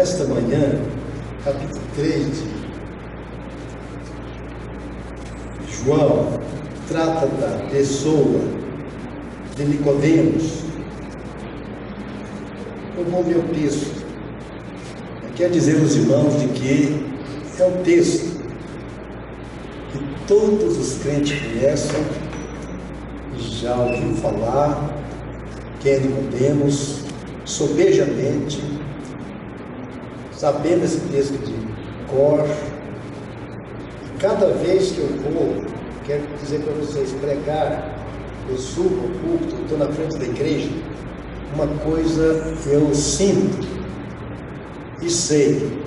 esta manhã, capítulo 3 de João, trata da pessoa de Nicodemos. Como meu texto, quer dizer aos irmãos de que é um texto que todos os crentes conhecem, já ouviram falar, que é Nicodemos, sobejamente, sabendo esse texto de cor. E cada vez que eu vou, quero dizer para vocês, pregar, eu subo ao púlpito, estou na frente da igreja, uma coisa eu sinto e sei,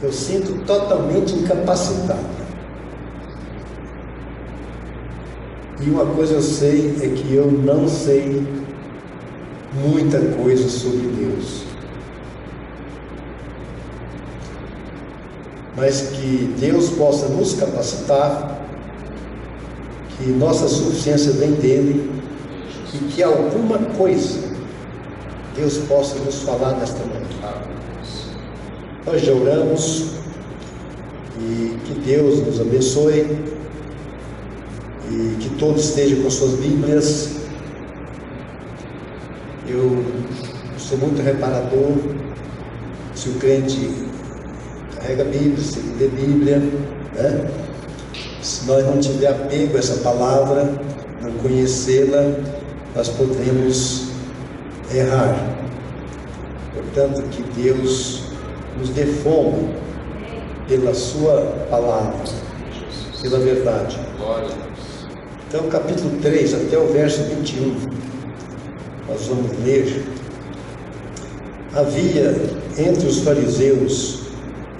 eu sinto totalmente incapacitado. E uma coisa eu sei é que eu não sei muita coisa sobre Deus. Mas que Deus possa nos capacitar, que nossa suficiência vem dele e que alguma coisa Deus possa nos falar nesta manhã. Nós já oramos e que Deus nos abençoe e que todos estejam com suas Bíblias. Eu sou muito reparador. Se o crente carrega a Bíblia, se ele lê a Bíblia, né? Se nós não tiver apego a essa palavra, não conhecê-la, nós podemos errar. Portanto, que Deus nos dê fome pela sua palavra, pela verdade. Então, capítulo 3, até o verso 21, nós vamos ler. Havia entre os fariseus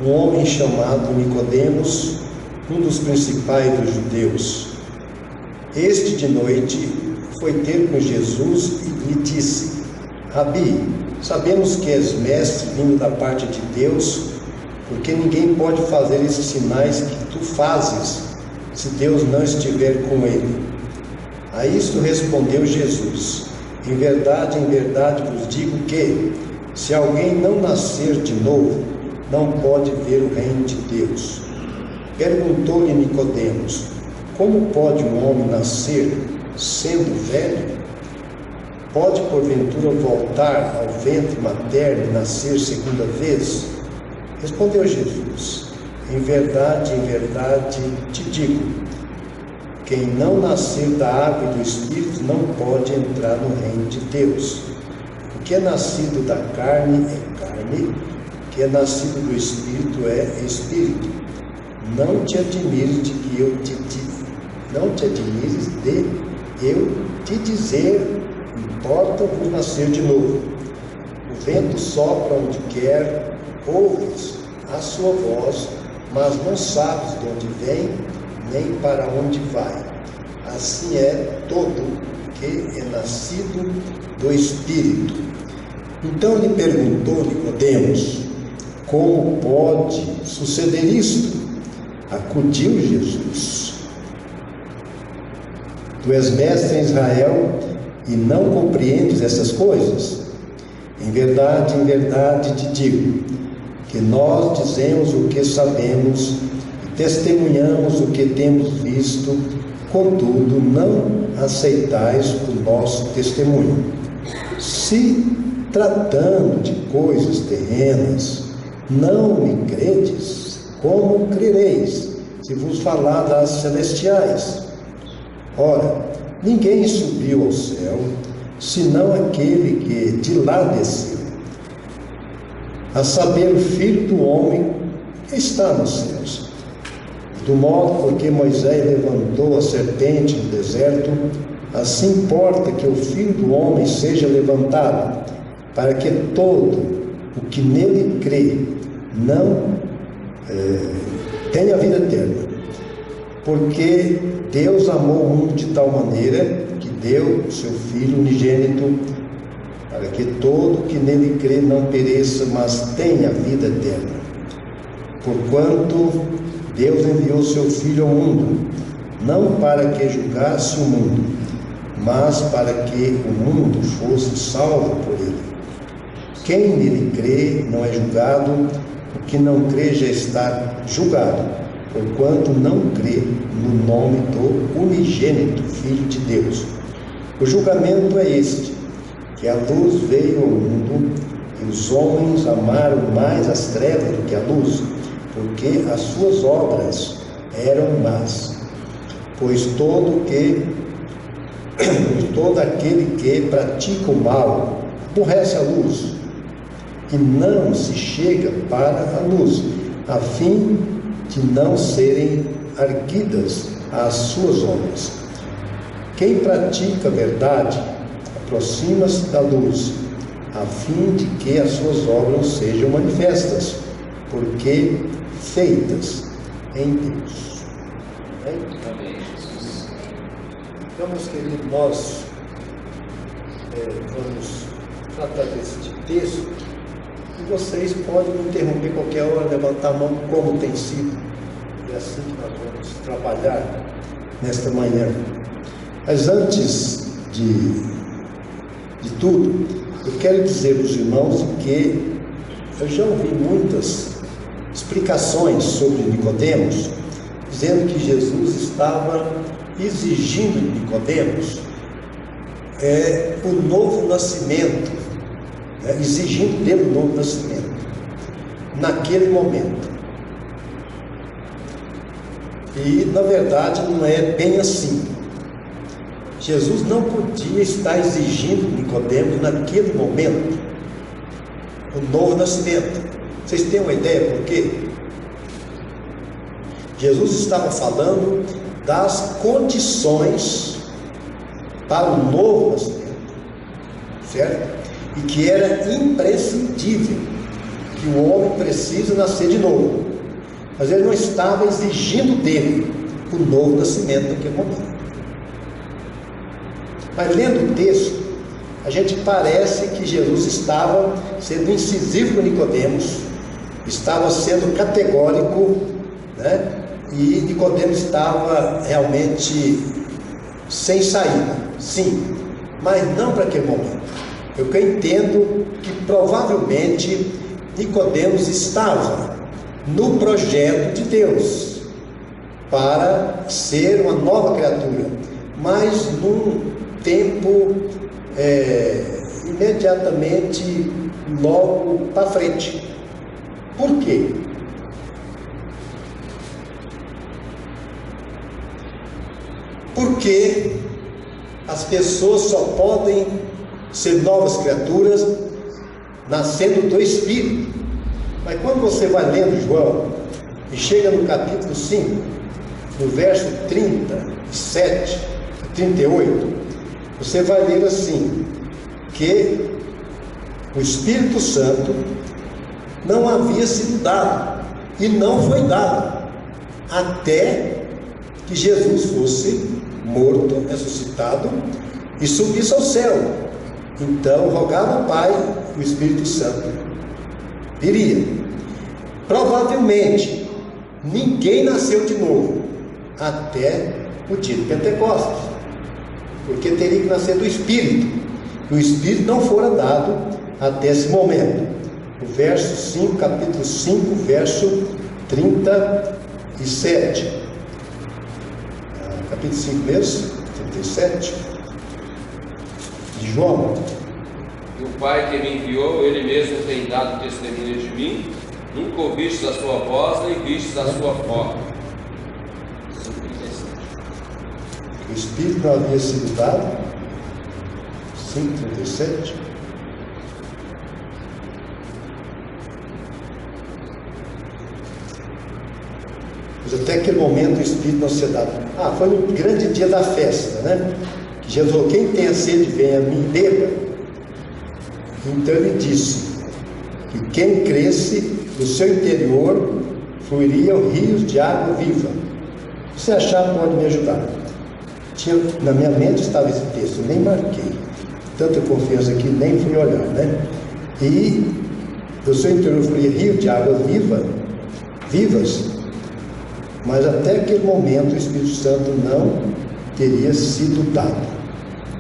um homem chamado Nicodemos, um dos principais dos judeus. Este de noite foi ter com Jesus e lhe disse: Rabi, sabemos que és mestre vindo da parte de Deus, porque ninguém pode fazer esses sinais que tu fazes, se Deus não estiver com ele. A isto respondeu Jesus: em verdade vos digo que, se alguém não nascer de novo, não pode ver o reino de Deus. Perguntou-lhe Nicodemos: como pode um homem nascer sendo velho? Pode porventura voltar ao ventre materno e nascer segunda vez? Respondeu Jesus: em verdade te digo, quem não nascer da água e do Espírito não pode entrar no reino de Deus. O que é nascido da carne é carne, o que é nascido do Espírito é Espírito. Não te admires de eu te dizer, importa-vos nascer de novo. O vento sopra onde quer, ouves a sua voz, mas não sabes de onde vem, nem para onde vai. Assim é todo que é nascido do Espírito. Então lhe perguntou Nicodemos: como pode suceder isto? Acudiu Jesus: tu és mestre em Israel e não compreendes essas coisas? Em verdade te digo, que nós dizemos o que sabemos e testemunhamos o que temos visto, contudo não aceitais o nosso testemunho. Se, tratando de coisas terrenas, não me credes, como crereis, se vos falar das celestiais? Ora, ninguém subiu ao céu, senão aquele que de lá desceu, a saber, o Filho do Homem que está nos céus. Do modo porque Moisés levantou a serpente no deserto, assim importa que o Filho do Homem seja levantado, para que todo o que nele crê não tenha vida eterna. Porque Deus amou o mundo de tal maneira que deu o seu Filho unigênito, para que todo que nele crê não pereça, mas tenha vida eterna. Porquanto Deus enviou o seu Filho ao mundo, não para que julgasse o mundo, mas para que o mundo fosse salvo por ele. Quem nele crê não é julgado, o que não crê já está julgado, porquanto não crê no nome do unigênito Filho de Deus. O julgamento é este, que a luz veio ao mundo, e os homens amaram mais as trevas do que a luz, porque as suas obras eram más. Pois todo aquele que pratica o mal aborrece a luz, e não se chega para a luz, a fim de não serem arguidas as suas obras. Quem pratica a verdade aproxima-se da luz, a fim de que as suas obras sejam manifestas, porque feitas em Deus. Amém, Jesus. Então, meus queridos, nós vamos tratar desse texto, e vocês podem me interromper qualquer hora, levantar a mão, como tem sido, e assim que nós vamos trabalhar nesta manhã. Mas antes de tudo, eu quero dizer aos irmãos que eu já ouvi muitas explicações sobre Nicodemos, dizendo que Jesus estava exigindo de Nicodemos o novo nascimento, exigindo dele o novo nascimento, naquele momento. E, na verdade, não é bem assim. Jesus não podia estar exigindo de Nicodemos, naquele momento, o novo nascimento. Vocês têm uma ideia por quê? Jesus estava falando das condições para o novo nascimento, certo? E que era imprescindível, que o homem precisa nascer de novo. Mas ele não estava exigindo dele o novo nascimento naquele momento. Mas lendo o texto, a gente parece que Jesus estava sendo incisivo com Nicodemos, estava sendo categórico, e Nicodemos estava realmente sem saída, sim, mas não para aquele momento. Eu entendo que provavelmente Nicodemos estava no projeto de Deus para ser uma nova criatura, mas num tempo imediatamente logo para frente. Por quê? Porque as pessoas só podem ser novas criaturas nascendo do Espírito. Mas quando você vai lendo João e chega no capítulo 5, no verso 37, 38, você vai ler assim, que o Espírito Santo não havia sido dado, e não foi dado, até que Jesus fosse morto, ressuscitado, e subisse ao céu. Então rogava ao Pai, o Espírito Santo viria. Provavelmente ninguém nasceu de novo até o dia de Pentecostes, porque teria que nascer do Espírito, e o Espírito não fora dado até esse momento. O verso 5, capítulo 5, verso 37. Capítulo 5 mesmo, 37, de João. E o Pai que me enviou, Ele mesmo tem dado testemunho de mim. Nunca ouvistes a sua voz, nem vistes a sua forma. O Espírito não havia sido dado. 5:37. Mas até aquele momento o Espírito não se dado. Foi no grande dia da festa, Que Jesus falou: quem tem a sede, venha a mim e beba. Então ele disse que quem cresce, do seu interior fluiriam rios de água viva. Se achar, pode me ajudar. Na minha mente estava esse texto, eu nem marquei. Tanta confiança que nem fui olhar, E do seu interior fluiria rio de água vivas. Mas até aquele momento o Espírito Santo não teria sido dado.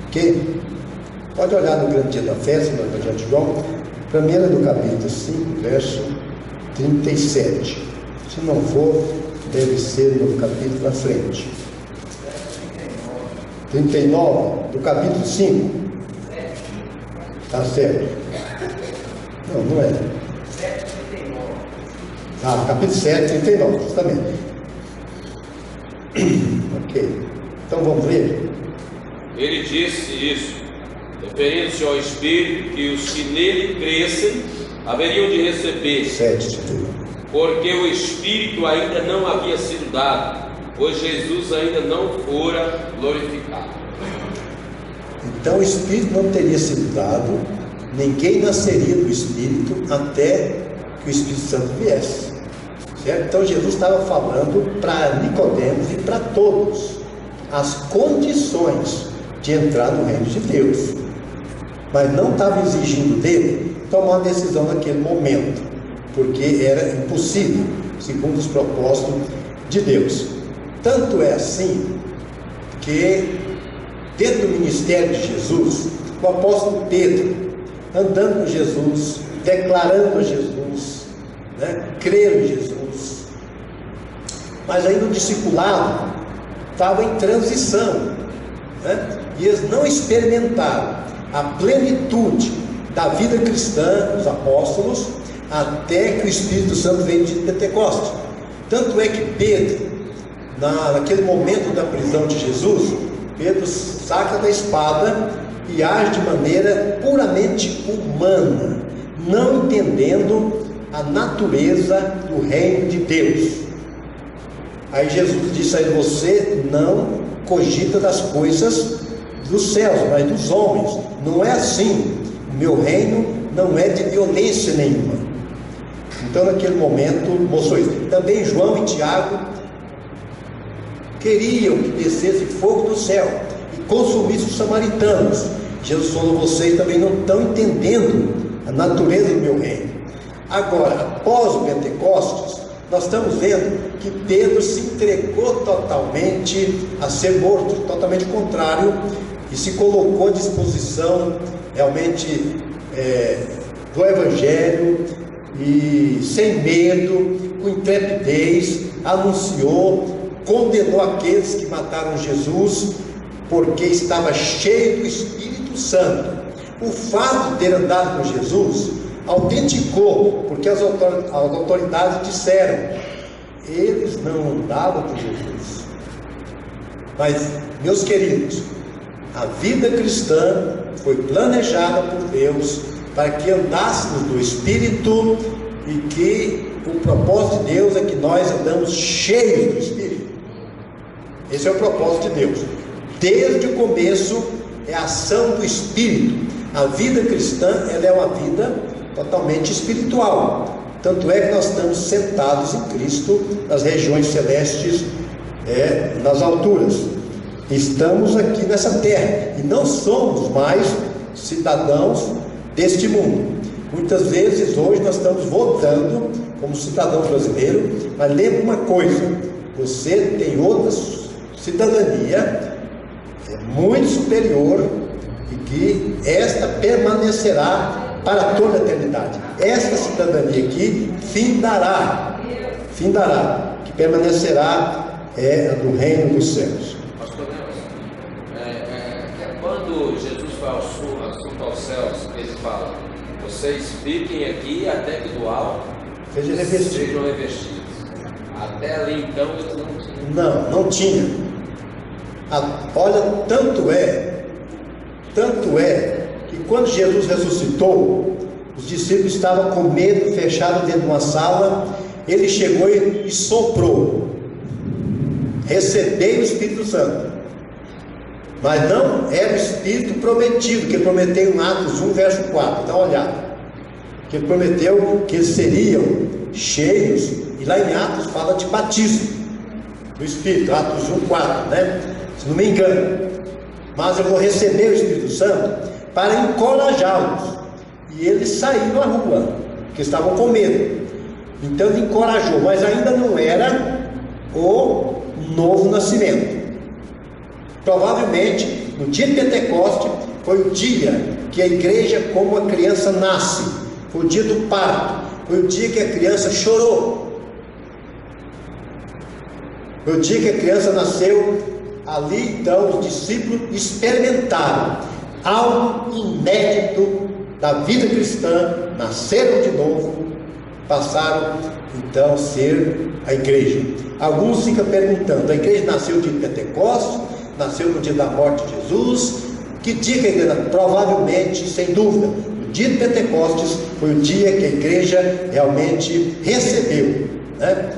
Ok? Pode olhar no grande dia da festa, no Evangelho de João, Primeira do capítulo 5, verso 37. Se não for, deve ser no capítulo da frente. 39, do capítulo 5. Está certo. Não é. Capítulo 7, 39, justamente. Ok. Então vamos ler. Ele disse isso, referindo-se ao Espírito, que os que nele crescem haveriam de receber. 7. Porque o Espírito ainda não havia sido dado, pois Jesus ainda não fora glorificado. Então o Espírito não teria sido dado, ninguém nasceria do Espírito até que o Espírito Santo viesse. Certo? Então Jesus estava falando para Nicodemos e para todos as condições de entrar no reino de Deus, mas não estava exigindo dele tomar uma decisão naquele momento, porque era impossível, segundo os propósitos de Deus. Tanto é assim que dentro do ministério de Jesus, o apóstolo Pedro, andando com Jesus, declarando a Jesus, crendo em Jesus, mas ainda o discipulado estava em transição, e eles não experimentaram a plenitude da vida cristã, os apóstolos, até que o Espírito Santo veio de Pentecostes. Tanto é que Pedro, naquele momento da prisão de Jesus, Pedro saca da espada e age de maneira puramente humana, não entendendo a natureza do reino de Deus. Aí Jesus disse a ele: você não cogita das coisas dos céus, mas dos homens. Não é assim. O meu reino não é de violência nenhuma. Então naquele momento mostrou isso. Também João e Tiago queriam que descesse fogo do céu e consumisse os samaritanos. Jesus falou: vocês também não estão entendendo a natureza do meu reino. Agora, após o Pentecostes, nós estamos vendo que Pedro se entregou totalmente a ser morto, totalmente contrário, e se colocou à disposição realmente do Evangelho, e sem medo, com intrepidez, anunciou, condenou aqueles que mataram Jesus, porque estava cheio do Espírito Santo. O fato de ter andado com Jesus autenticou, porque as autoridades disseram: eles não andavam com Jesus. Mas, meus queridos, a vida cristã foi planejada por Deus para que andássemos do Espírito, e que o propósito de Deus é que nós andamos cheios do Espírito. Esse é o propósito de Deus. Desde o começo é a ação do Espírito. A vida cristã, ela é uma vida totalmente espiritual. Tanto é que nós estamos sentados em Cristo nas regiões celestes, nas alturas. Estamos aqui nessa terra e não somos mais cidadãos deste mundo. Muitas vezes hoje nós estamos votando como cidadão brasileiro, mas lembre uma coisa: você tem outra cidadania muito superior, e que esta permanecerá para toda a eternidade. Esta cidadania aqui findará, que permanecerá a do reino dos céus. Pastor Nelson, quando Jesus foi assunto aos céus, ele fala: vocês fiquem aqui até que do alto sejam revestidos. Até ali então eles não tinham. Não tinha. Olha, tanto é que quando Jesus ressuscitou, os discípulos estavam com medo, fechados dentro de uma sala. Ele chegou e soprou: recebei o Espírito Santo. Mas não era o Espírito prometido, que ele prometeu em Atos 1, verso 4. Dá uma olhada. Que ele prometeu que eles seriam cheios, e lá em Atos fala de batismo do Espírito, Atos 1, 4, se não me engano. Mas eu vou receber o Espírito Santo para encorajá-los. E eles saíram à rua, porque estavam com medo. Então ele encorajou, mas ainda não era o novo nascimento. Provavelmente no dia de Pentecostes foi o dia que a igreja, como a criança nasce, foi o dia do parto, foi o dia que a criança chorou, foi o dia que a criança nasceu. Ali então os discípulos experimentaram algo inédito da vida cristã, nasceram de novo, passaram então a ser a igreja. Alguns ficam perguntando: a igreja nasceu no dia de Pentecostes, nasceu no dia da morte de Jesus? Que dia que a igreja? Provavelmente, sem dúvida, o dia de Pentecostes foi o dia que a igreja realmente recebeu, né,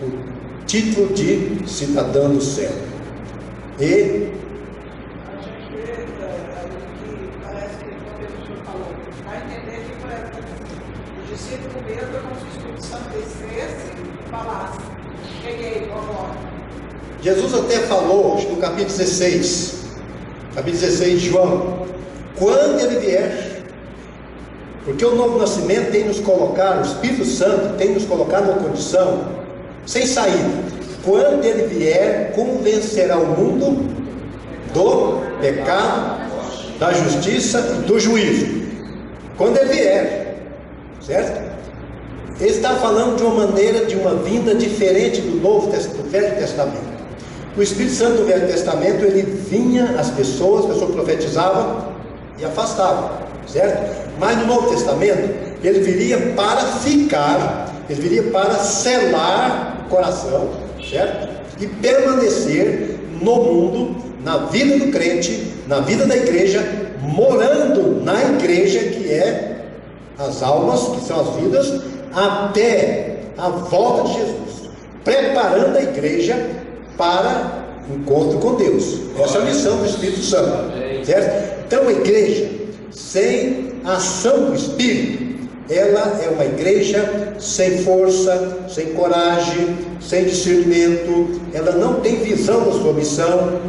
o título de cidadã do céu. E parece que o senhor falou, vai entender que o discípulo mesmo é como se o Espírito Santo descesse e falasse: cheguei, agora. Jesus até falou no capítulo 16 de João, quando ele vier, porque o novo nascimento tem nos colocado, o Espírito Santo tem nos colocado numa condição sem saída. Quando ele vier, convencerá o mundo do pecado, da justiça e do juízo. Quando ele vier, certo? Ele está falando de uma maneira, de uma vinda diferente do Velho Testamento. O Espírito Santo do Velho Testamento, ele vinha às pessoas, profetizavam e afastavam, certo? Mas no Novo Testamento, ele viria para ficar, ele viria para selar o coração, certo? E permanecer no mundo, na vida do crente, na vida da igreja, morando na igreja, que é as almas, que são as vidas, até a volta de Jesus, preparando a igreja para o encontro com Deus. Essa é a missão do Espírito Santo, certo? Então a igreja sem a ação do Espírito, ela é uma igreja sem força, sem coragem, sem discernimento, ela não tem visão da sua missão.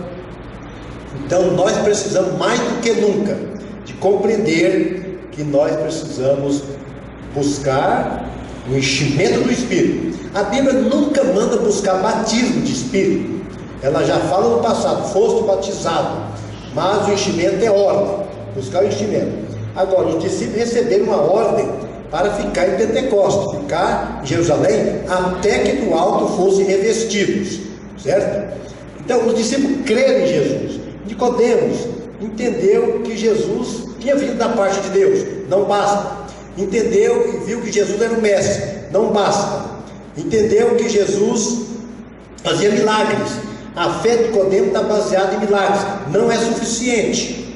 Então nós precisamos mais do que nunca de compreender que nós precisamos buscar o enchimento do Espírito. A Bíblia nunca manda buscar batismo de Espírito, ela já fala no passado: foste batizado, mas o enchimento é ordem, buscar o enchimento. Agora, os discípulos receberam uma ordem para ficar em Pentecostes, ficar em Jerusalém, até que do alto fossem revestidos, certo? Então, os discípulos creram em Jesus. Nicodemos entendeu que Jesus tinha vindo da parte de Deus, não basta. Entendeu e viu que Jesus era o Mestre, não basta. Entendeu que Jesus fazia milagres. A fé de Nicodemos está baseada em milagres, não é suficiente.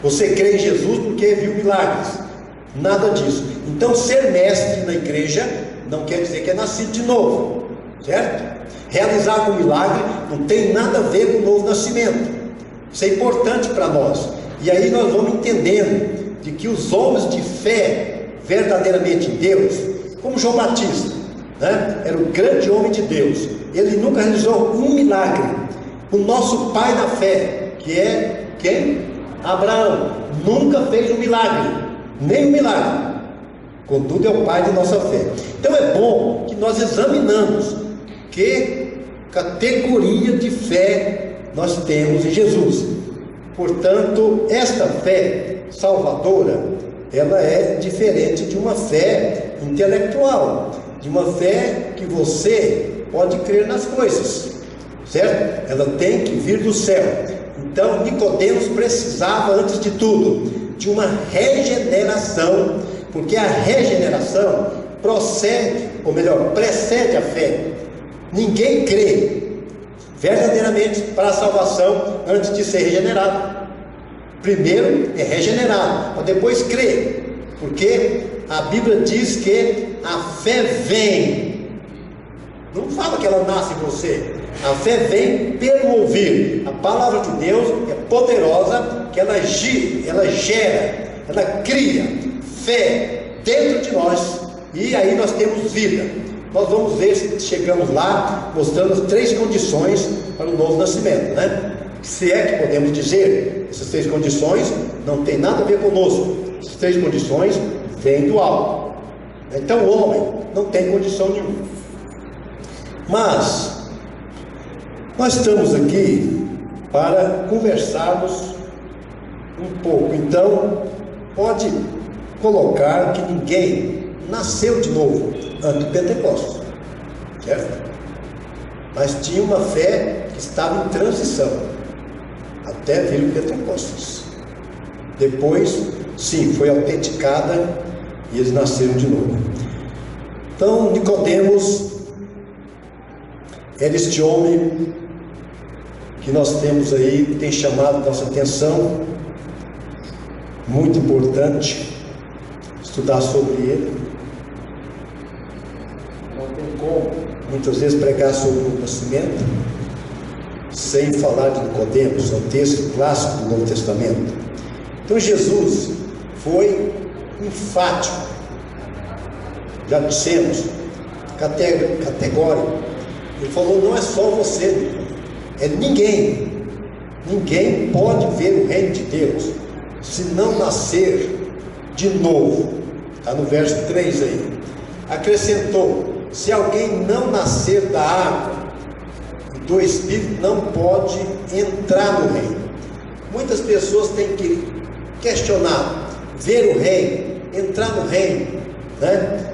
Você crê em Jesus porque viu milagres, nada disso. Então, ser mestre na igreja não quer dizer que é nascido de novo, certo? Realizar um milagre não tem nada a ver com o novo nascimento. Isso é importante para nós. E aí nós vamos entendendo de que os homens de fé verdadeiramente em Deus, como João Batista, né, era um grande homem de Deus, ele nunca realizou um milagre. O nosso pai na fé, que é quem? Abraão, nunca fez um milagre, nem um milagre, contudo é o pai de nossa fé. Então é bom que nós examinamos que categoria de fé nós temos em Jesus. Portanto, esta fé salvadora, ela é diferente de uma fé intelectual, de uma fé que você pode crer nas coisas, certo? Ela tem que vir do céu. Então, Nicodemos precisava, antes de tudo, de uma regeneração, porque a regeneração precede a fé. Ninguém crê verdadeiramente para a salvação antes de ser regenerado. Primeiro é regenerado, para depois crer, porque a Bíblia diz que a fé vem, não fala que ela nasce em você. A fé vem pelo ouvir. A palavra de Deus é poderosa, que ela gera, ela cria fé dentro de nós, e aí nós temos vida. Nós vamos ver se chegamos lá, mostrando as 3 condições para o novo nascimento, né? Se é que podemos dizer, essas 3 condições não tem nada a ver conosco. Essas 3 condições vêm do alto. Então o homem não tem condição nenhuma. Mas nós estamos aqui para conversarmos um pouco. Então, pode colocar que ninguém nasceu de novo antes do Pentecostes, certo? Mas tinha uma fé que estava em transição até vir o Pentecostes. Depois, sim, foi autenticada e eles nasceram de novo. Então, Nicodemos era este homem que nós temos aí, tem chamado nossa atenção, muito importante estudar sobre ele. Não tem como muitas vezes pregar sobre o nascimento sem falar de Nicodemos, é um texto clássico do Novo Testamento. Então Jesus foi enfático, já dissemos, categórico. Ele falou: não é só você, é ninguém pode ver o reino de Deus se não nascer de novo. Está no verso 3 aí. Acrescentou: se alguém não nascer da água e do Espírito, não pode entrar no reino. Muitas pessoas têm que questionar, ver o reino, entrar no reino, né?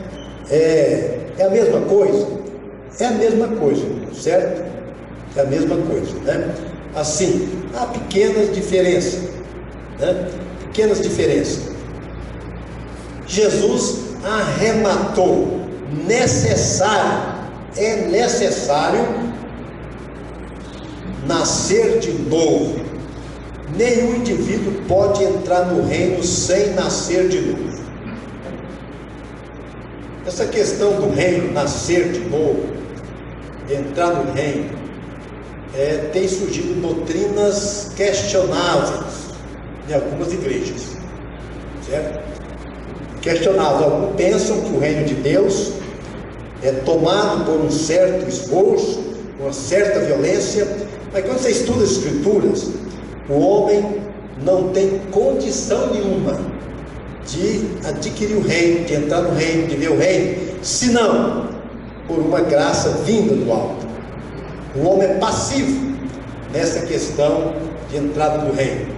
É a mesma coisa? É a mesma coisa, certo? É a mesma coisa, né? Assim, há pequenas diferenças, né? Pequenas diferenças. Jesus arrematou: é necessário nascer de novo. Nenhum indivíduo pode entrar no reino sem nascer de novo. Essa questão do reino, nascer de novo, entrar no reino, tem surgido doutrinas questionáveis em algumas igrejas, certo? Questionáveis. Alguns pensam que o reino de Deus é tomado por um certo esforço, uma certa violência, mas quando você estuda as Escrituras, o homem não tem condição nenhuma de adquirir o reino, de entrar no reino, de ver o reino, senão por uma graça vinda do alto. O homem é passivo nessa questão de entrada no reino.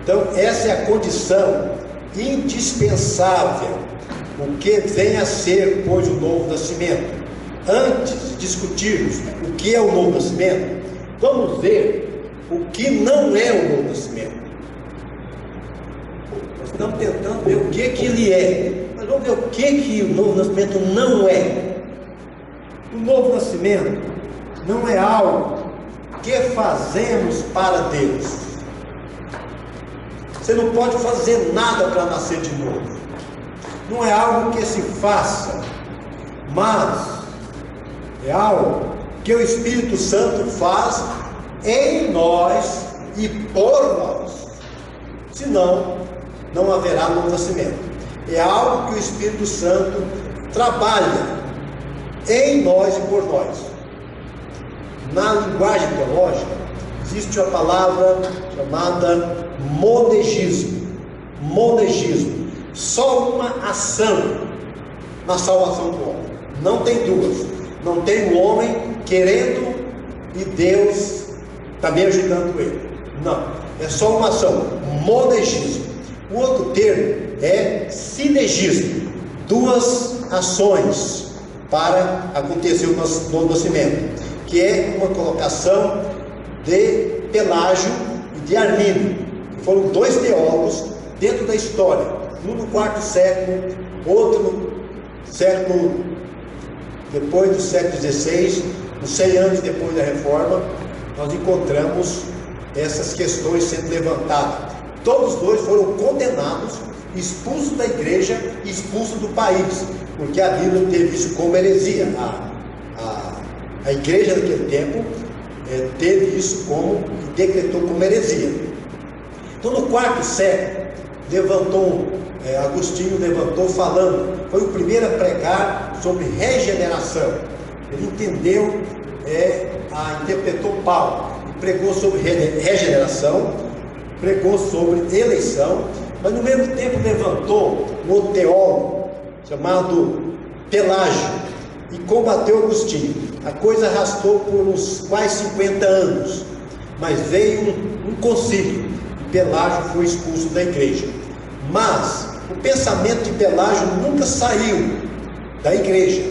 Então, essa é a condição indispensável, o que vem a ser, pois, o novo nascimento. Antes de discutirmos o que é o novo nascimento, vamos ver o que não é o novo nascimento. Nós estamos tentando ver o que ele é, mas vamos ver o que o novo nascimento não é. O novo nascimento não é algo que fazemos para Deus. Você não pode fazer nada para nascer de novo. Não é algo que se faça, mas é algo que o Espírito Santo faz em nós e por nós. Senão, não haverá novo nascimento. É algo que o Espírito Santo trabalha em nós e por nós. Na linguagem teológica, existe a palavra chamada monegismo. Monegismo. Só uma ação na salvação do homem. Não tem duas. Não tem o homem querendo e Deus também ajudando ele. Não. É só uma ação. Monegismo. O outro termo é sinegismo. Duas ações para acontecer o novo nascimento, que é uma colocação de Pelágio e de Armínio, que foram dois teólogos dentro da história, um no quarto século, outro no século, depois do século XVI, uns 100 anos depois da Reforma, nós encontramos essas questões sendo levantadas. Todos dois foram condenados, expulsos da igreja e expulsos do país, porque a Bíblia teve isso como heresia. A igreja daquele tempo teve isso como, decretou como heresia. Então, no quarto século, Agostinho levantou falando, foi o primeiro a pregar sobre regeneração. Ele entendeu, interpretou Paulo, pregou sobre regeneração, pregou sobre eleição, mas no mesmo tempo levantou um outro teólogo chamado Pelágio e combateu Agostinho. A coisa arrastou por uns quase 50 anos, mas veio um concílio e Pelágio foi expulso da igreja. Mas O pensamento de Pelágio nunca saiu da igreja,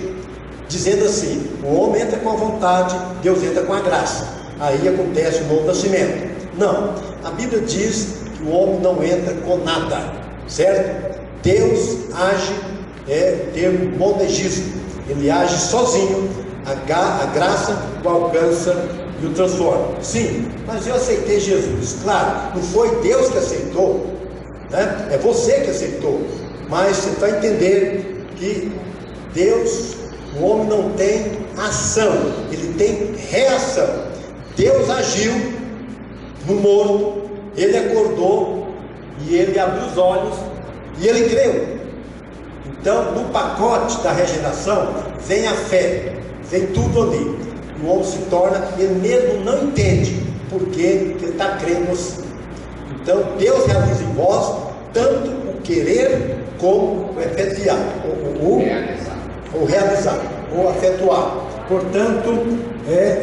dizendo assim: o homem entra com a vontade, Deus entra com a graça, aí acontece o novo nascimento. Não, a Bíblia diz que o homem não entra com nada, certo? Deus age, o termo monegismo, ele age sozinho, a graça o alcança e o transforma. Sim, mas eu aceitei Jesus, claro, não foi Deus que aceitou, né? É você que aceitou, mas você vai entender que Deus, o homem não tem ação, ele tem reação. Deus agiu no morto, ele acordou e ele abriu os olhos e ele creu. Então, no pacote da regeneração vem a fé, vem tudo ali. O homem se torna, ele mesmo não entende porque ele está crendo assim. Então, Deus realiza em vós tanto o querer como o efetuar, o realizar, ou efetuar. Portanto,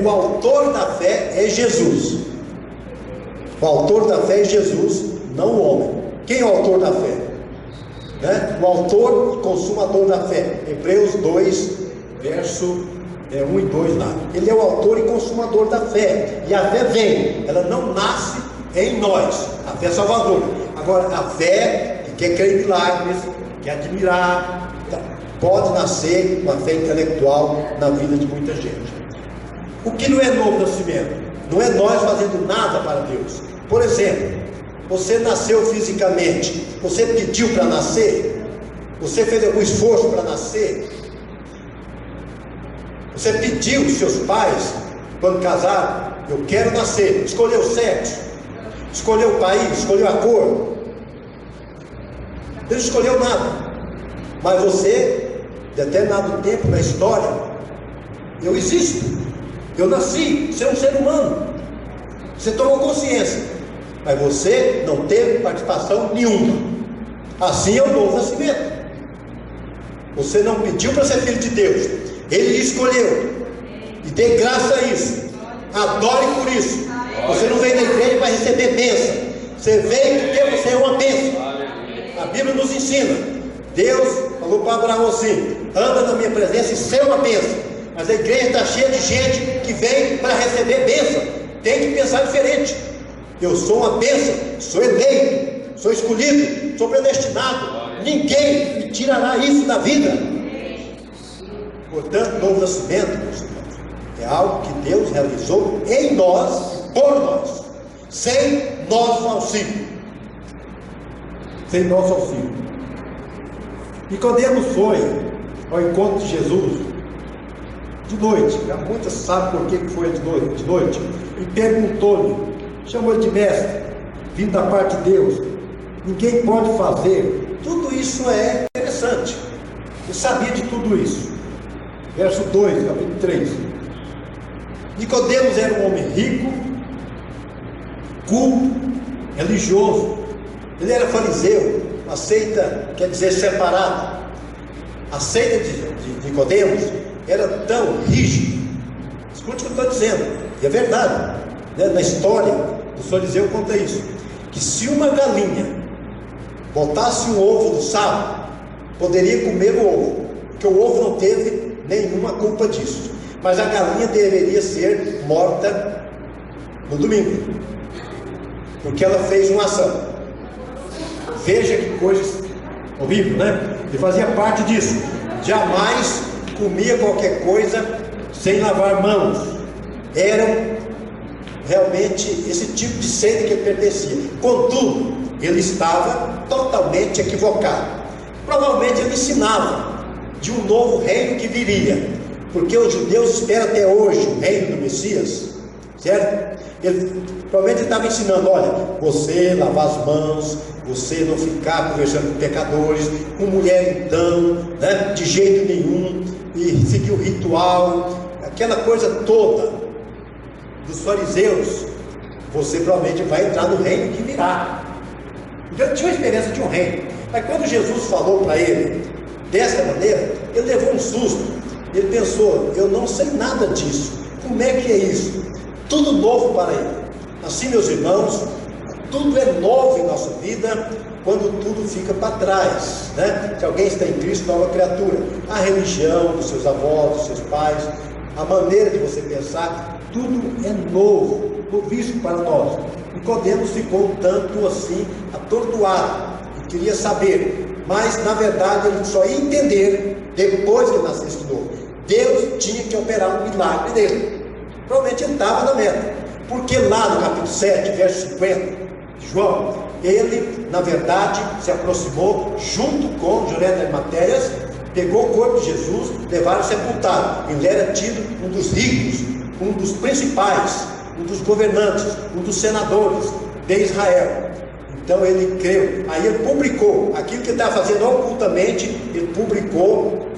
o autor da fé é Jesus. O autor da fé é Jesus, não o homem. Quem é o autor da fé? Né? O autor e consumador da fé. Hebreus 2, verso 1 e 2 lá. Ele é o autor e consumador da fé. E a fé vem, ela não nasce em nós. A fé é salvadora. Agora, a fé que quer crer em milagres, quer admirar, pode nascer uma fé intelectual na vida de muita gente. O que não é novo nascimento? Não é nós fazendo nada para Deus. Por exemplo, você nasceu fisicamente, você pediu para nascer, você fez algum esforço para nascer, você pediu aos seus pais, quando casaram, eu quero nascer, escolheu o sexo, escolheu o país, escolheu a cor, Deus não escolheu nada, mas você, de determinado tempo na história, eu existo, eu nasci, você é um ser humano, você tomou consciência, mas você não teve participação nenhuma. Assim é o novo nascimento. Você não pediu para ser filho de Deus, Ele escolheu, e dê graça a isso, adore por isso. Você não veio na igreja para receber bênção, você veio porque você é uma bênção. A Bíblia nos ensina, Deus falou para Abraão assim: anda na minha presença e seja uma bênção. Mas a igreja está cheia de gente que vem para receber bênção. Tem que pensar diferente. Eu sou uma bênção, sou eleito, sou escolhido, sou predestinado. Ninguém me tirará isso da vida. Portanto, novo nascimento, meus irmãos, é algo que Deus realizou em nós, por nós, sem nosso auxílio. Sem nosso auxílio. Nicodemos foi ao encontro de Jesus de noite. Muitos sabem por que foi de noite. E perguntou-lhe, chamou ele de mestre, vindo da parte de Deus. Ninguém pode fazer. Tudo isso é interessante. Eu sabia de tudo isso. Verso 2, capítulo 3. Nicodemos era um homem rico, culto, religioso. Ele era fariseu. A seita quer dizer separado. A seita de Nicodemos era tão rígida. Escute o que eu estou dizendo, e é verdade, né? Na história do fariseu conta isso, que se uma galinha botasse um ovo no sábado, poderia comer o ovo, porque o ovo não teve nenhuma culpa disso, mas a galinha deveria ser morta no domingo, porque ela fez uma ação. Veja que coisa horrível, né? Ele fazia parte disso. Jamais comia qualquer coisa sem lavar mãos. Eram realmente esse tipo de seita que ele pertencia. Contudo, ele estava totalmente equivocado. Provavelmente ele ensinava de um novo reino que viria, porque os judeus esperam até hoje o reino do Messias, certo? Provavelmente ele estava ensinando: olha, você lavar as mãos, você não ficar conversando com pecadores, com mulher então, né, de jeito nenhum, e seguir o ritual, aquela coisa toda dos fariseus. Você provavelmente vai entrar no reino que virá. Então ele tinha uma experiência de um reino, mas quando Jesus falou para ele dessa maneira, ele levou um susto. Ele pensou: eu não sei nada disso, como é que é isso? Tudo novo para ele. Assim, meus irmãos, tudo é novo em nossa vida, quando tudo fica para trás, né? Se alguém está em Cristo, nova criatura. A religião dos seus avós, dos seus pais, a maneira de você pensar, tudo é novo, visto para nós. Nicodemos ficou um tanto assim, atordoado, e queria saber, mas na verdade ele só ia entender depois que nascesse de novo. Deus tinha que operar um milagre nele. Provavelmente ele estava na meta, porque lá no capítulo 7, verso 50 de João, ele, na verdade, se aproximou junto com José de Arimateia, pegou o corpo de Jesus, levaram e sepultaram. Ele era tido um dos ricos, um dos principais, um dos governantes, um dos senadores de Israel. Então ele creu. Aí ele publicou aquilo que ele estava fazendo ocultamente, ele publicou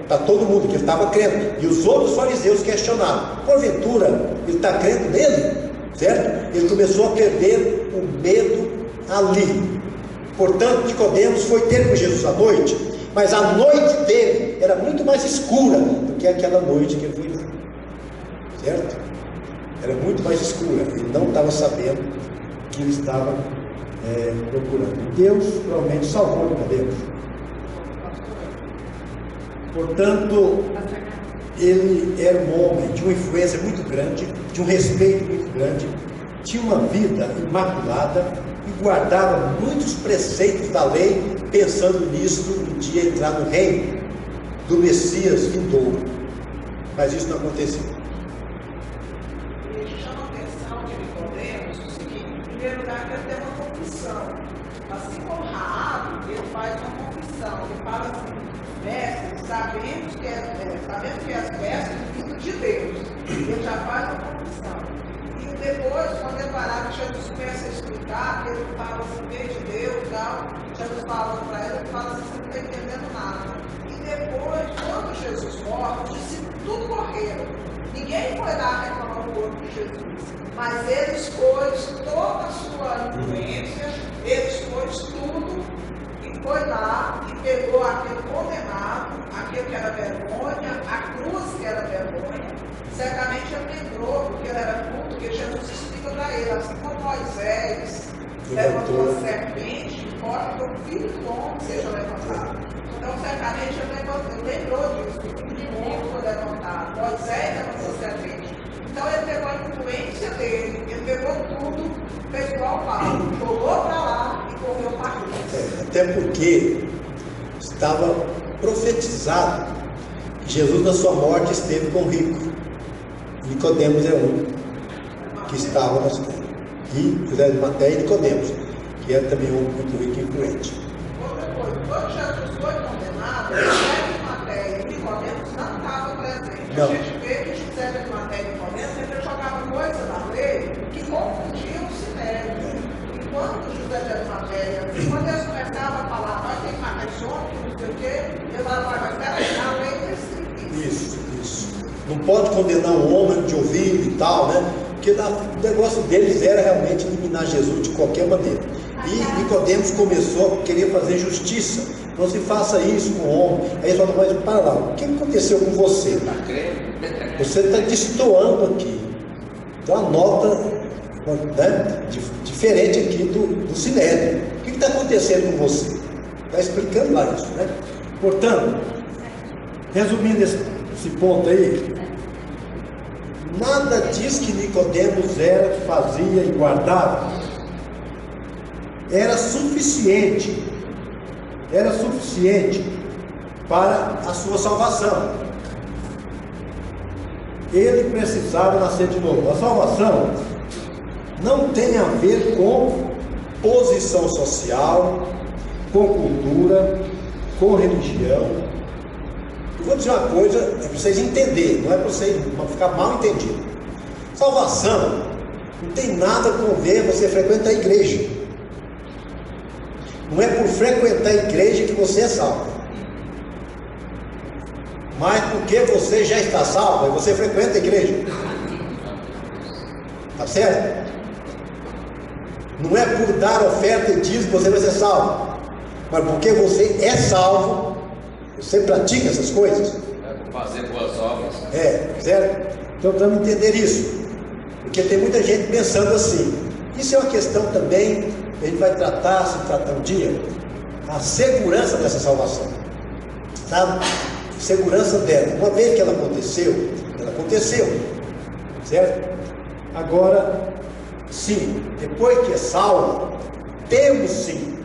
para todo mundo que ele estava crendo. E os outros fariseus questionaram: porventura ele está crendo nele? Certo? Ele começou a perder o medo ali. Portanto, Nicodemos foi ter com Jesus à noite, mas a noite dele era muito mais escura do que aquela noite que ele foi lá. Certo? Era muito mais escura. Ele não estava sabendo que ele estava procurando. Deus provavelmente salvou Nicodemos. Portanto, ele era um homem de uma influência muito grande, de um respeito muito grande, tinha uma vida imaculada e guardava muitos preceitos da lei, pensando nisso no dia entrar no reino do Messias vindouro. Mas isso não aconteceu. E chama a atenção de Nicodemos o seguinte: em primeiro lugar, que ele tem uma confissão. Assim como Raabe, ele faz uma confissão. Ele fala assim: mestre, sabemos que as peças vindo de Deus. Ele já faz uma confissão. E depois, quando ele parar, que Jesus começa a explicar, que ele fala assim: veio de Deus e tal, Jesus fala para ele fala assim: você não está entendendo nada. E depois, quando Jesus morre, os discípulos tudo morreram. Ninguém foi lá reclamar o corpo de Jesus, mas ele expôs toda a sua influência, ele expôs tudo, e foi lá e pegou aquele condenado, aquele que era vergonha, a cruz que era vergonha. Certamente ele lembrou, porque ele era culto, que Jesus explica para ele, assim como Moisés levantou a serpente, importa que o filho do homem seja levantado. Então, certamente ele lembrou disso, que o filho do homem foi levantado. Moisés levantou a serpente. Então, ele pegou a influência dele, ele pegou tudo, fez igual Paulo, jogou para lá e correu para a cruz. Até porque estava profetizado que Jesus, na sua morte, esteve com o rico. Nicodemos é um que estava na cidade. E José de Arimateia e Nicodemos, que era também um muito rico e influente. Outra coisa, quando Jesus foi condenado, José de Arimateia e Nicodemos não estavam presentes. Não. A gente vê que José de Arimateia e Nicodemos sempre jogavam coisa na lei que confundiam o sinédrio. E quando José de Arimateia, quando eles começavam a falar, nós tem que matar esse homem, que não sei o quê, eles falavam: mas peraí, a lei prescreve isso. Isso. Não pode condenar um homem de ouvido e tal, né? Porque o negócio deles era realmente eliminar Jesus de qualquer maneira. E Nicodemos começou a querer fazer justiça. Não se faça isso com o homem. Aí ele falou: mas para lá, o que aconteceu com você? Está crendo? Você está destoando aqui. Dá uma nota, né, diferente aqui do sinédrio. O que está acontecendo com você? Está explicando lá isso, né? Portanto, resumindo esse ponto aí, nada diz que Nicodemos era, fazia e guardava era suficiente para a sua salvação. Ele precisava nascer de novo. A salvação não tem a ver com posição social, com cultura, com religião. Eu vou dizer uma coisa, é para vocês entenderem, não é para vocês ficar mal entendido. Salvação não tem nada a ver você frequentar a igreja. Não é por frequentar a igreja que você é salvo, mas porque você já está salvo e você frequenta a igreja. Tá certo? Não é por dar oferta e dízimo que você vai ser salvo, mas porque você é salvo, você pratica essas coisas. É por fazer boas obras. Certo? Então precisamos entender isso, porque tem muita gente pensando assim. Isso é uma questão também a gente vai tratar um dia, a segurança dessa salvação, sabe? Segurança dela. Uma vez que ela aconteceu, certo? Agora, sim, depois que é salvo, temos sim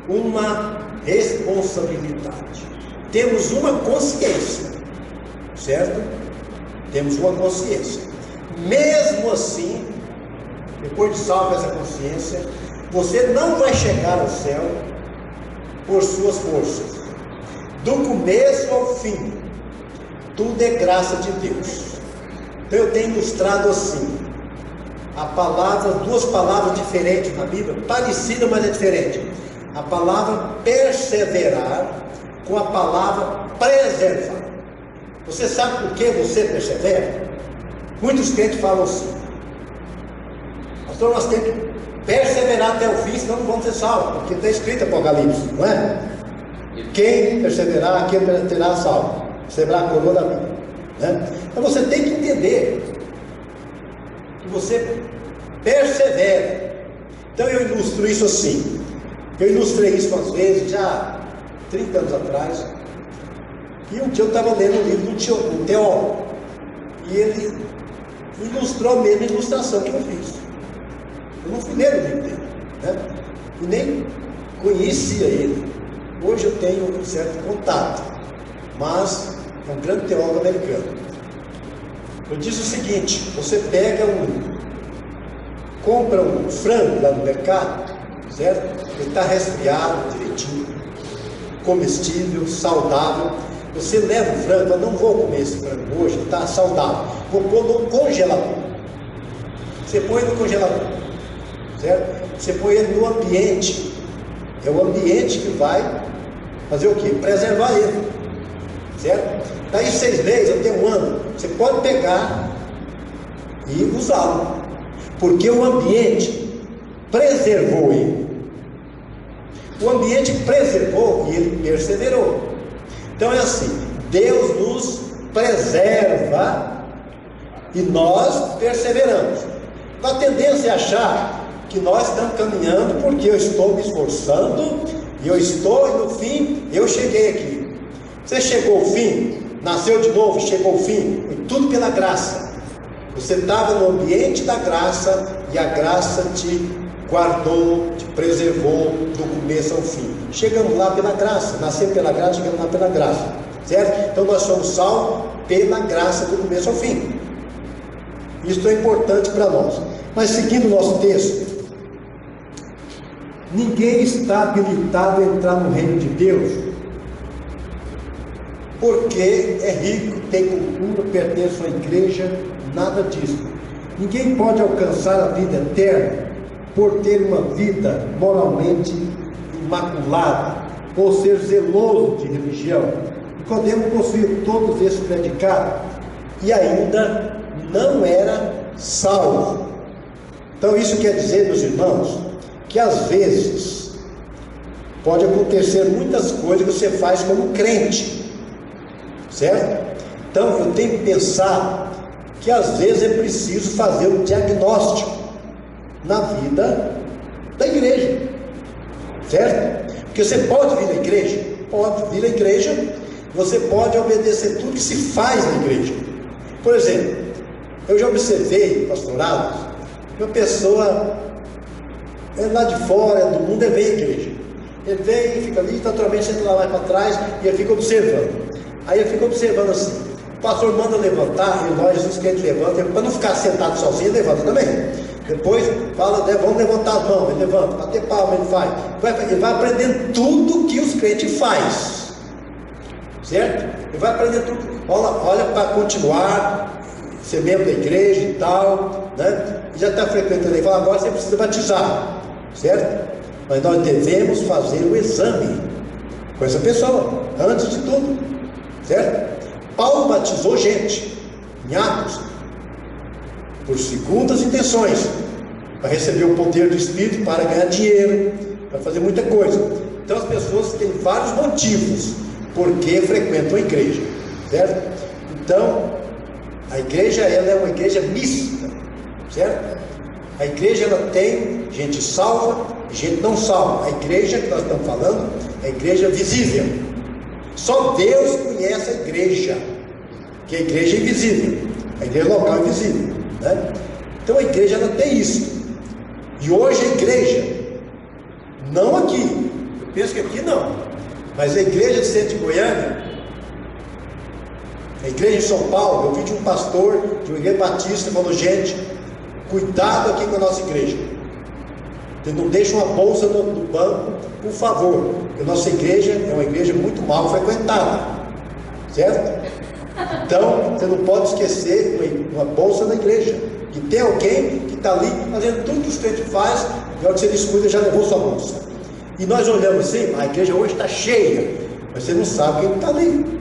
uma responsabilidade, temos uma consciência, certo? Temos uma consciência. Mesmo assim, depois de salvo essa consciência, você não vai chegar ao céu por suas forças. Do começo ao fim, tudo é graça de Deus. Então eu tenho ilustrado assim, duas palavras diferentes na Bíblia, parecidas, mas é diferente. A palavra perseverar com a palavra preservar. Você sabe por que você persevera? Muitos crentes falam assim: pastor, nós temos que perseverar até o fim, senão não vamos ser salvos, porque está escrito em Apocalipse, não é? Quem perseverar, quem terá salvo, receberá a coroa da vida, né? Então você tem que entender que você persevera. Então eu ilustro isso assim, eu ilustrei isso às vezes, já 30 anos atrás, e um dia eu estava lendo um livro de um teólogo, e ele ilustrou a mesma ilustração que eu fiz. Eu não fui ler o livro dele, né? E nem conhecia ele. Hoje eu tenho um certo contato, mas é um grande teólogo americano. Eu disse o seguinte: você compra um frango lá no mercado, certo? Ele está resfriado direitinho, comestível, saudável. Você leva o frango, eu não vou comer esse frango hoje, está saudável, vou pôr no congelador. Você põe no congelador, certo? Você põe ele no ambiente, é o ambiente que vai fazer o quê? Preservar ele, certo? Daí 6 meses, até 1 ano, você pode pegar e usá-lo, porque o ambiente preservou ele. O ambiente preservou e ele perseverou. Então é assim, Deus nos preserva e nós perseveramos. A tendência é achar que nós estamos caminhando porque eu estou me esforçando e eu estou, e no fim eu cheguei aqui. Você chegou ao fim, nasceu de novo, chegou ao fim, foi tudo pela graça. Você estava no ambiente da graça e a graça te guardou, te preservou do começo ao fim. Chegamos lá pela graça, nascemos pela graça, chegamos lá pela graça, certo? Então nós somos salvos pela graça do começo ao fim. Isso é importante para nós. Mas seguindo o nosso texto, ninguém está habilitado a entrar no reino de Deus porque é rico, tem cultura, pertence à igreja, nada disso. Ninguém pode alcançar a vida eterna por ter uma vida moralmente imaculada ou ser zeloso de religião. Nicodemo possuía todos esses predicados e ainda não era salvo. Então isso quer dizer, meus irmãos, que às vezes pode acontecer muitas coisas que você faz como crente, certo? Então eu tenho que pensar que às vezes é preciso fazer um diagnóstico na vida da igreja, certo? Porque você pode vir à igreja, você pode obedecer tudo que se faz na igreja. Por exemplo, eu já observei pastorados, uma pessoa é lá de fora do mundo, ele vem à igreja, ele vem e fica ali, naturalmente senta lá mais para trás e ele fica observando. Aí ele fica observando assim, o pastor manda levantar, e nós, os crentes levantam, para não ficar sentado sozinho, ele levanta também. Depois fala, vamos levantar as mãos, ele levanta, bater palma, ele faz. Ele vai aprendendo tudo que os crentes faz, certo? Ele vai aprendendo tudo. Olha para continuar, ser membro da igreja e tal, né? E já está frequentando, ele fala, agora você precisa batizar, certo? Mas nós devemos fazer o exame com essa pessoa, antes de tudo, certo? Paulo batizou gente, em Atos, por segundas intenções, para receber o poder do Espírito, para ganhar dinheiro, para fazer muita coisa. Então as pessoas têm vários motivos porque frequentam a igreja, certo? Então a igreja, ela é uma igreja mista, certo? A igreja, ela tem gente salva e gente não salva. A igreja que nós estamos falando é a igreja visível. Só Deus conhece a igreja, que a igreja é invisível, a igreja local é visível, né? Então a igreja, ela tem isso. E hoje a igreja, não aqui, eu penso que aqui não, mas a igreja de Centro de Goiânia, a igreja de São Paulo, eu vi de um pastor de uma igreja batista, falou: gente, cuidado aqui com a nossa igreja, você não deixa uma bolsa no banco, por favor, porque a nossa igreja é uma igreja muito mal frequentada, certo? Então, você não pode esquecer uma bolsa na igreja, que tem alguém que está ali fazendo tudo que os crentes faz, e a hora que você descuida, já levou sua bolsa. E nós olhamos assim, a igreja hoje está cheia, mas você não sabe quem está ali.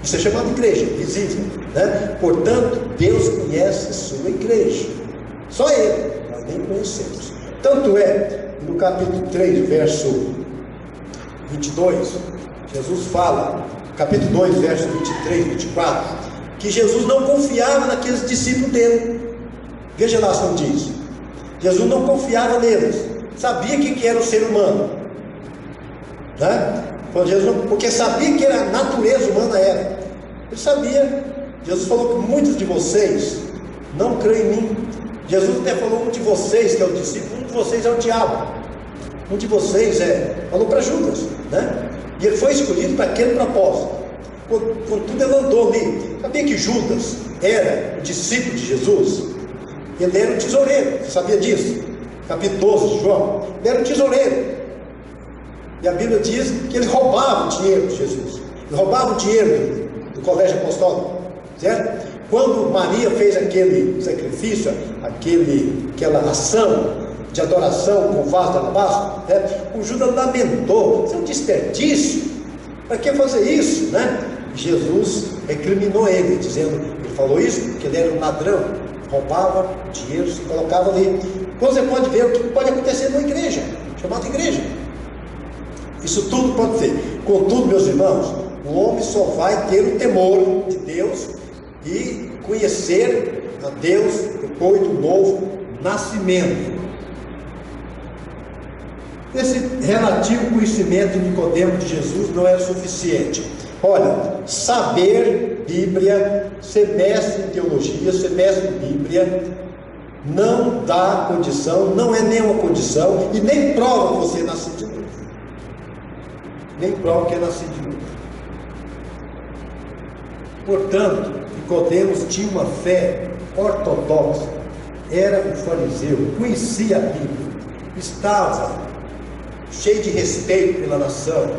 Isso é chamado de igreja, visível, né? Portanto, Deus conhece a sua igreja, só Ele, nós nem conhecemos. Tanto é, no capítulo 3, verso 22, Jesus fala, capítulo 2, verso 23, 24, que Jesus não confiava naqueles discípulos dele. Veja lá como diz. Jesus não confiava neles, sabia que era o ser humano, né? Porque sabia que a natureza humana era. Ele sabia. Jesus falou que muitos de vocês não creem em mim. Jesus até falou: um de vocês, que é o discípulo, um de vocês é o diabo. Um de vocês falou para Judas, né? E ele foi escolhido para aquele propósito. Contudo, ele andou ali. Sabia que Judas era o discípulo de Jesus? Ele era o tesoureiro. Você sabia disso? Capítulo 12 de João. Ele era o tesoureiro. E a Bíblia diz que ele roubava o dinheiro de Jesus. Ele roubava o dinheiro do colégio apostólico, certo? Quando Maria fez aquele sacrifício, aquela ação de adoração com vaso de alabastro, né? O Judas lamentou: isso é um desperdício, para que fazer isso, né? Jesus recriminou ele, dizendo, ele falou isso porque ele era um ladrão, roubava dinheiro, se colocava ali. Então você pode ver o que pode acontecer numa igreja, chamada igreja. Isso tudo pode ser. Contudo, meus irmãos, o homem só vai ter o temor de Deus e conhecer a Deus depois do novo nascimento. Esse relativo conhecimento de Nicodemo de Jesus não era suficiente. Olha, saber Bíblia, ser mestre em teologia, ser mestre em Bíblia, não dá condição, não é nenhuma condição, e nem prova que você é nascido de novo. Nem prova que é nascido de novo. Portanto, Nicodemos tinha uma fé ortodoxa, era um fariseu, conhecia a Bíblia, estava cheio de respeito pela nação,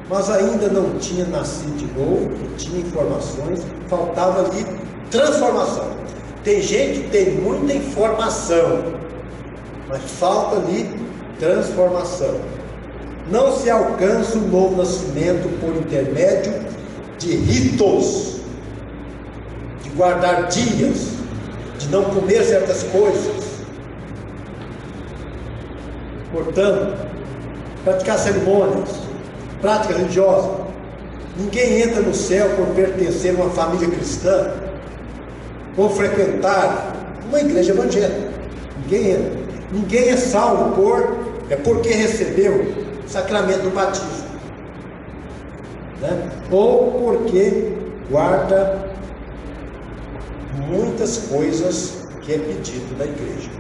mas ainda não tinha nascido de novo, não tinha informações, faltava ali transformação. Tem gente que tem muita informação, mas falta ali transformação. Não se alcança o novo nascimento por intermédio de ritos, de guardar dias, de não comer certas coisas. Portanto, praticar cerimônias, práticas religiosas. Ninguém entra no céu por pertencer a uma família cristã ou frequentar uma igreja evangélica. Ninguém entra. Ninguém é salvo porque recebeu o sacramento do batismo, né? Ou porque guarda muitas coisas que é pedido da igreja.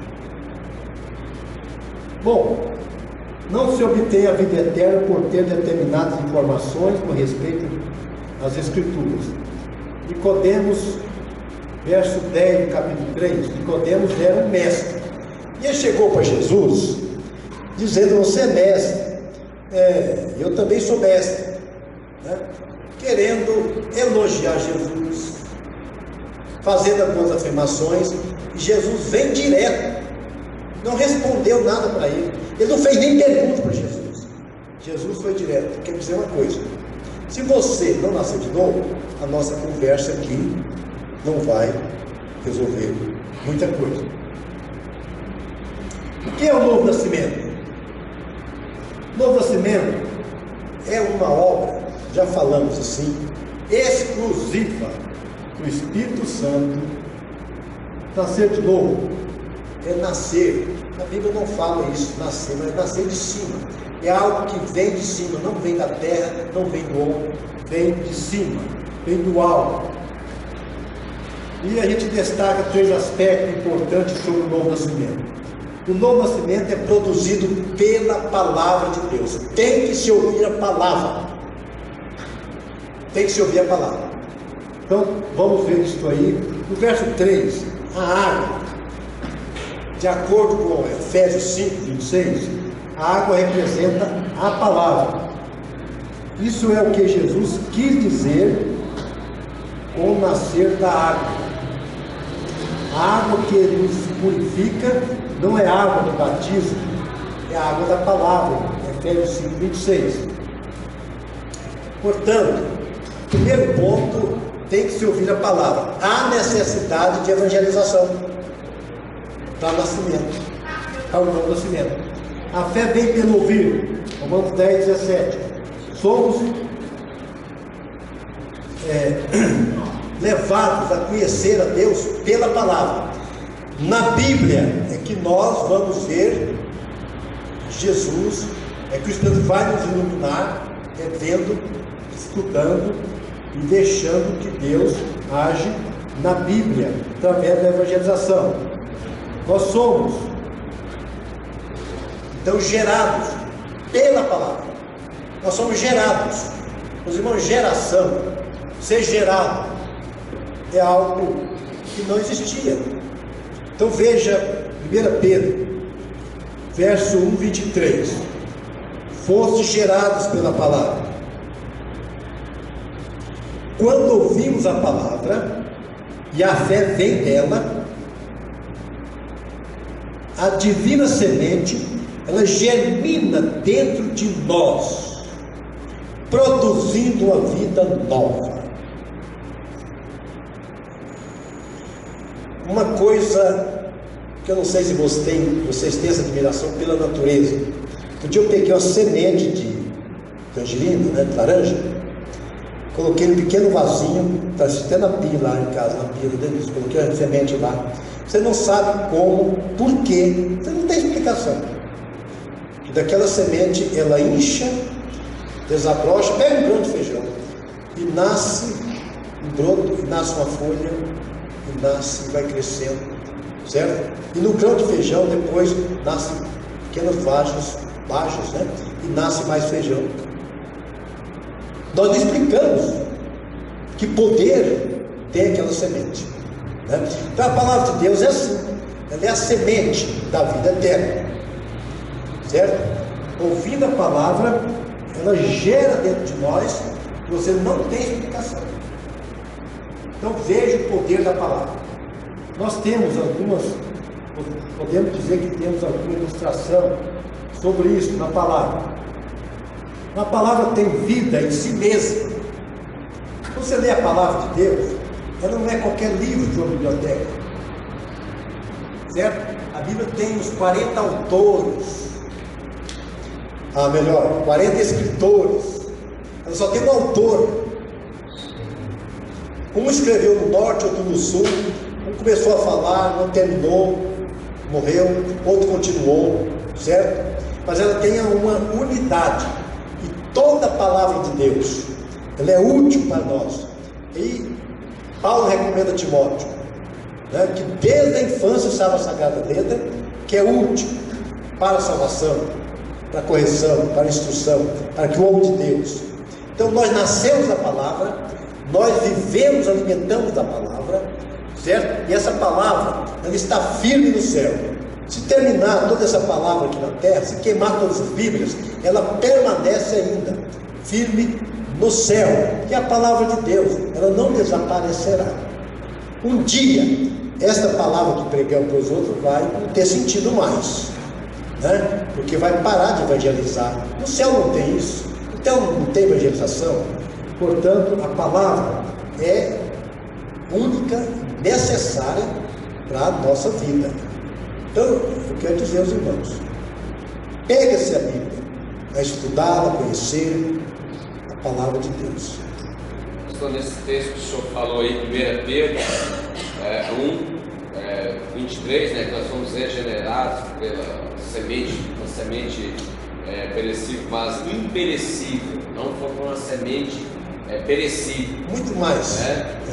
Bom, não se obtém a vida eterna por ter determinadas informações com respeito às Escrituras. Nicodemos, verso 10 do capítulo 3, Nicodemos era um mestre. E ele chegou para Jesus, dizendo: você é mestre, eu também sou mestre, né? Querendo elogiar Jesus, fazendo algumas afirmações, e Jesus vem direto, não respondeu nada para ele. Ele não fez nem pergunta para Jesus. Jesus foi direto. Quer dizer uma coisa: se você não nascer de novo, a nossa conversa aqui não vai resolver muita coisa. O que é o novo nascimento? O novo nascimento é uma obra, já falamos assim, exclusiva do Espírito Santo. Nascer de novo é nascer. A Bíblia não fala isso, nascer, mas nascer de cima. É algo que vem de cima, não vem da terra, não vem do homem, vem de cima, vem do alto. E a gente destaca 3 aspectos importantes sobre o novo nascimento. O novo nascimento é produzido pela palavra de Deus. Tem que se ouvir a palavra. Tem que se ouvir a palavra. Então, vamos ver isso aí. No verso 3, a água, de acordo com Efésios 5, 26, a água representa a palavra. Isso é o que Jesus quis dizer com nascer da água. A água que nos purifica não é água do batismo, é a água da palavra, Efésios 5, 26. Portanto, primeiro ponto, tem que se ouvir a palavra. Há necessidade de evangelização para o nascimento, para o novo nascimento. A fé vem pelo ouvir, Romanos 10, 17. Somos levados a conhecer a Deus pela palavra. Na Bíblia é que nós vamos ver Jesus, é que o Espírito vai nos iluminar, vendo, estudando e deixando que Deus age na Bíblia, através da evangelização. Nós somos, então, gerados pela palavra. Nós somos gerados. Os irmãos, geração, ser gerado, é algo que não existia. Então veja 1 Pedro, verso 1, 23. Foste gerados pela palavra. Quando ouvimos a palavra, e a fé vem dela, a divina semente, ela germina dentro de nós, produzindo uma vida nova. Uma coisa que eu não sei se vocês têm essa admiração pela natureza. Um dia eu peguei uma semente de tangerina, de laranja, coloquei num pequeno vasinho, está até na pia lá em casa, na pia deles, coloquei a semente lá. Você não sabe como, por quê, você não tem explicação. E daquela semente ela incha, desabrocha, pega um grão de feijão e nasce um broto, e nasce uma folha, e nasce, vai crescendo, certo? E no grão de feijão depois nasce pequenas vagens, né? E nasce mais feijão. Nós explicamos que poder tem aquela semente, né? Então a palavra de Deus é assim, ela é a semente da vida eterna, certo? Ouvindo a palavra, ela gera dentro de nós, você não tem explicação. Então veja o poder da palavra. Nós temos podemos dizer que temos alguma ilustração sobre isso na palavra. A palavra tem vida em si mesma. Quando você lê a palavra de Deus, ela não é qualquer livro de uma biblioteca, certo? A Bíblia tem uns 40 autores, 40 escritores. Ela só tem um autor. Um escreveu no norte, outro no sul. Um começou a falar, não terminou, morreu. Outro continuou, certo? Mas ela tem uma unidade. E toda a palavra de Deus, ela é útil para nós. E Paulo recomenda a Timóteo, né, que desde a infância sabe a Sagrada Letra, que é útil para a salvação, para a correção, para a instrução, para que o homem de Deus. Então nós nascemos da palavra, nós vivemos, alimentamos da palavra, certo? E essa palavra, ela está firme no céu. Se terminar toda essa palavra aqui na terra, se queimar todas as Bíblias, ela permanece ainda firme no céu, que é a palavra de Deus, ela não desaparecerá. Um dia, esta palavra que pregamos para os outros vai não ter sentido mais, né? Porque vai parar de evangelizar. No céu não tem isso, então não tem evangelização. Portanto, a palavra é única, necessária para a nossa vida. Então, eu quero dizer aos irmãos, pega-se a Bíblia, a estudá-la, a conhecer a palavra de Deus. Estou nesse texto que o senhor falou aí, 1 Pedro 1, 23, né, que nós somos regenerados pela semente, uma semente perecível, mas imperecível, não foi uma semente perecível. Muito mais.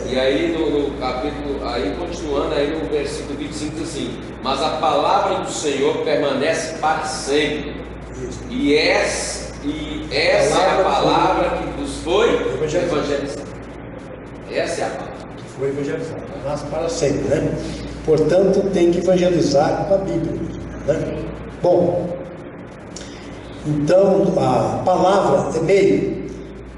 E aí no capítulo, aí continuando aí no versículo 25 diz assim: mas a palavra do Senhor permanece para sempre. E essa é a palavra que vos foi evangelizada. Essa é a palavra que foi evangelizada, mas para sempre, né? Portanto, tem que evangelizar com a Bíblia, né? Bom, então a palavra é meio.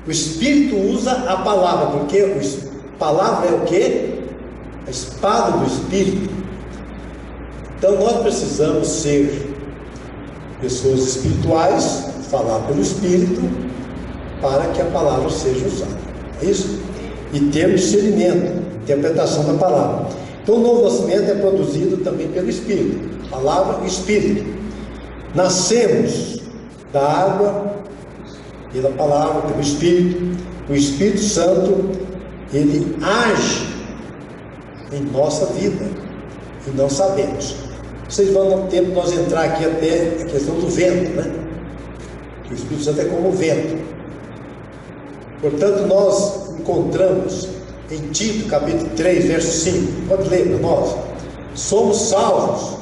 O Espírito usa a palavra, porque a palavra é o quê? A espada do Espírito. Então nós precisamos ser pessoas espirituais, falar pelo Espírito, para que a palavra seja usada. É isso? E ter discernimento, interpretação da palavra. Então o novo nascimento é produzido também pelo Espírito. Palavra e Espírito. Nascemos da água, pela palavra, pelo Espírito. O Espírito Santo, ele age em nossa vida e não sabemos. Vocês vão dar tempo de nós entrar aqui até a questão do vento, né? Que o Espírito Santo é como o vento. Portanto, nós encontramos em Tito, capítulo 3, verso 5, pode ler para nós: somos salvos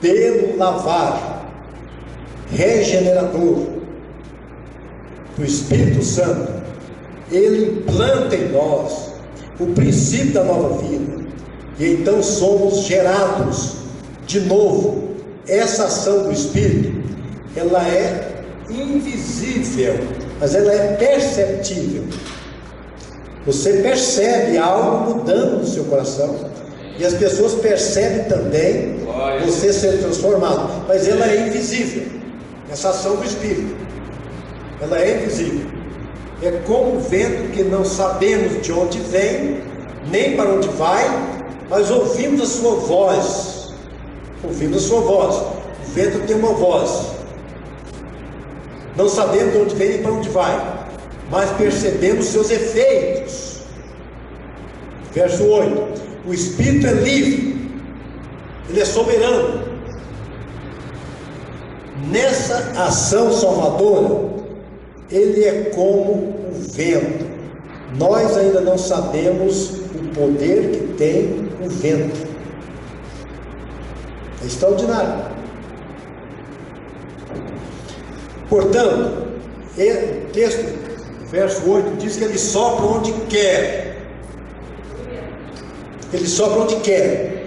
pelo lavar regenerador do Espírito Santo. Ele implanta em nós o princípio da nova vida, e então somos gerados de novo. Essa ação do Espírito, ela é invisível, mas ela é perceptível. Você percebe algo mudando no seu coração, e as pessoas percebem também você sendo transformado, mas ela é invisível. Essa ação do Espírito, ela é invisível. É como o vento que não sabemos de onde vem, nem para onde vai, mas ouvimos a sua voz. Ouvimos a sua voz. O vento tem uma voz. Não sabemos de onde vem nem para onde vai, mas percebemos seus efeitos. Verso 8: o Espírito é livre, ele é soberano. Nessa ação salvadora, ele é como o vento. Nós ainda não sabemos o poder que tem o vento. É extraordinário. Portanto, o texto, verso 8, diz que ele sopra onde quer. Ele sopra onde quer,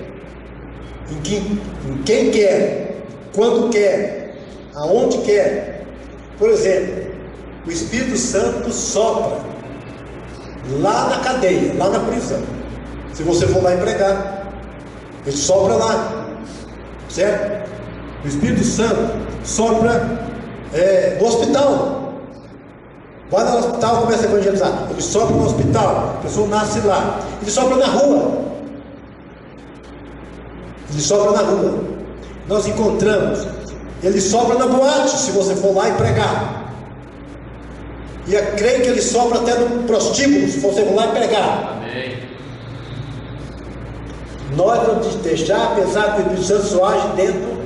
em quem quer, quando quer, aonde quer. Por exemplo, o Espírito Santo sopra lá na cadeia, lá na prisão. Se você for lá e pregar, ele sopra lá, certo? O Espírito Santo sopra no hospital. Vai no hospital e começa a evangelizar. Ele sopra no hospital, a pessoa nasce lá. Ele sopra na rua. Ele sopra na rua. Nós encontramos. Ele sopra na boate, se você for lá e pregar. E eu creio que ele sopra até no prostíbulo, se você for lá e pregar. Amém. Nós vamos deixar, apesar que o Espírito Santo só age dentro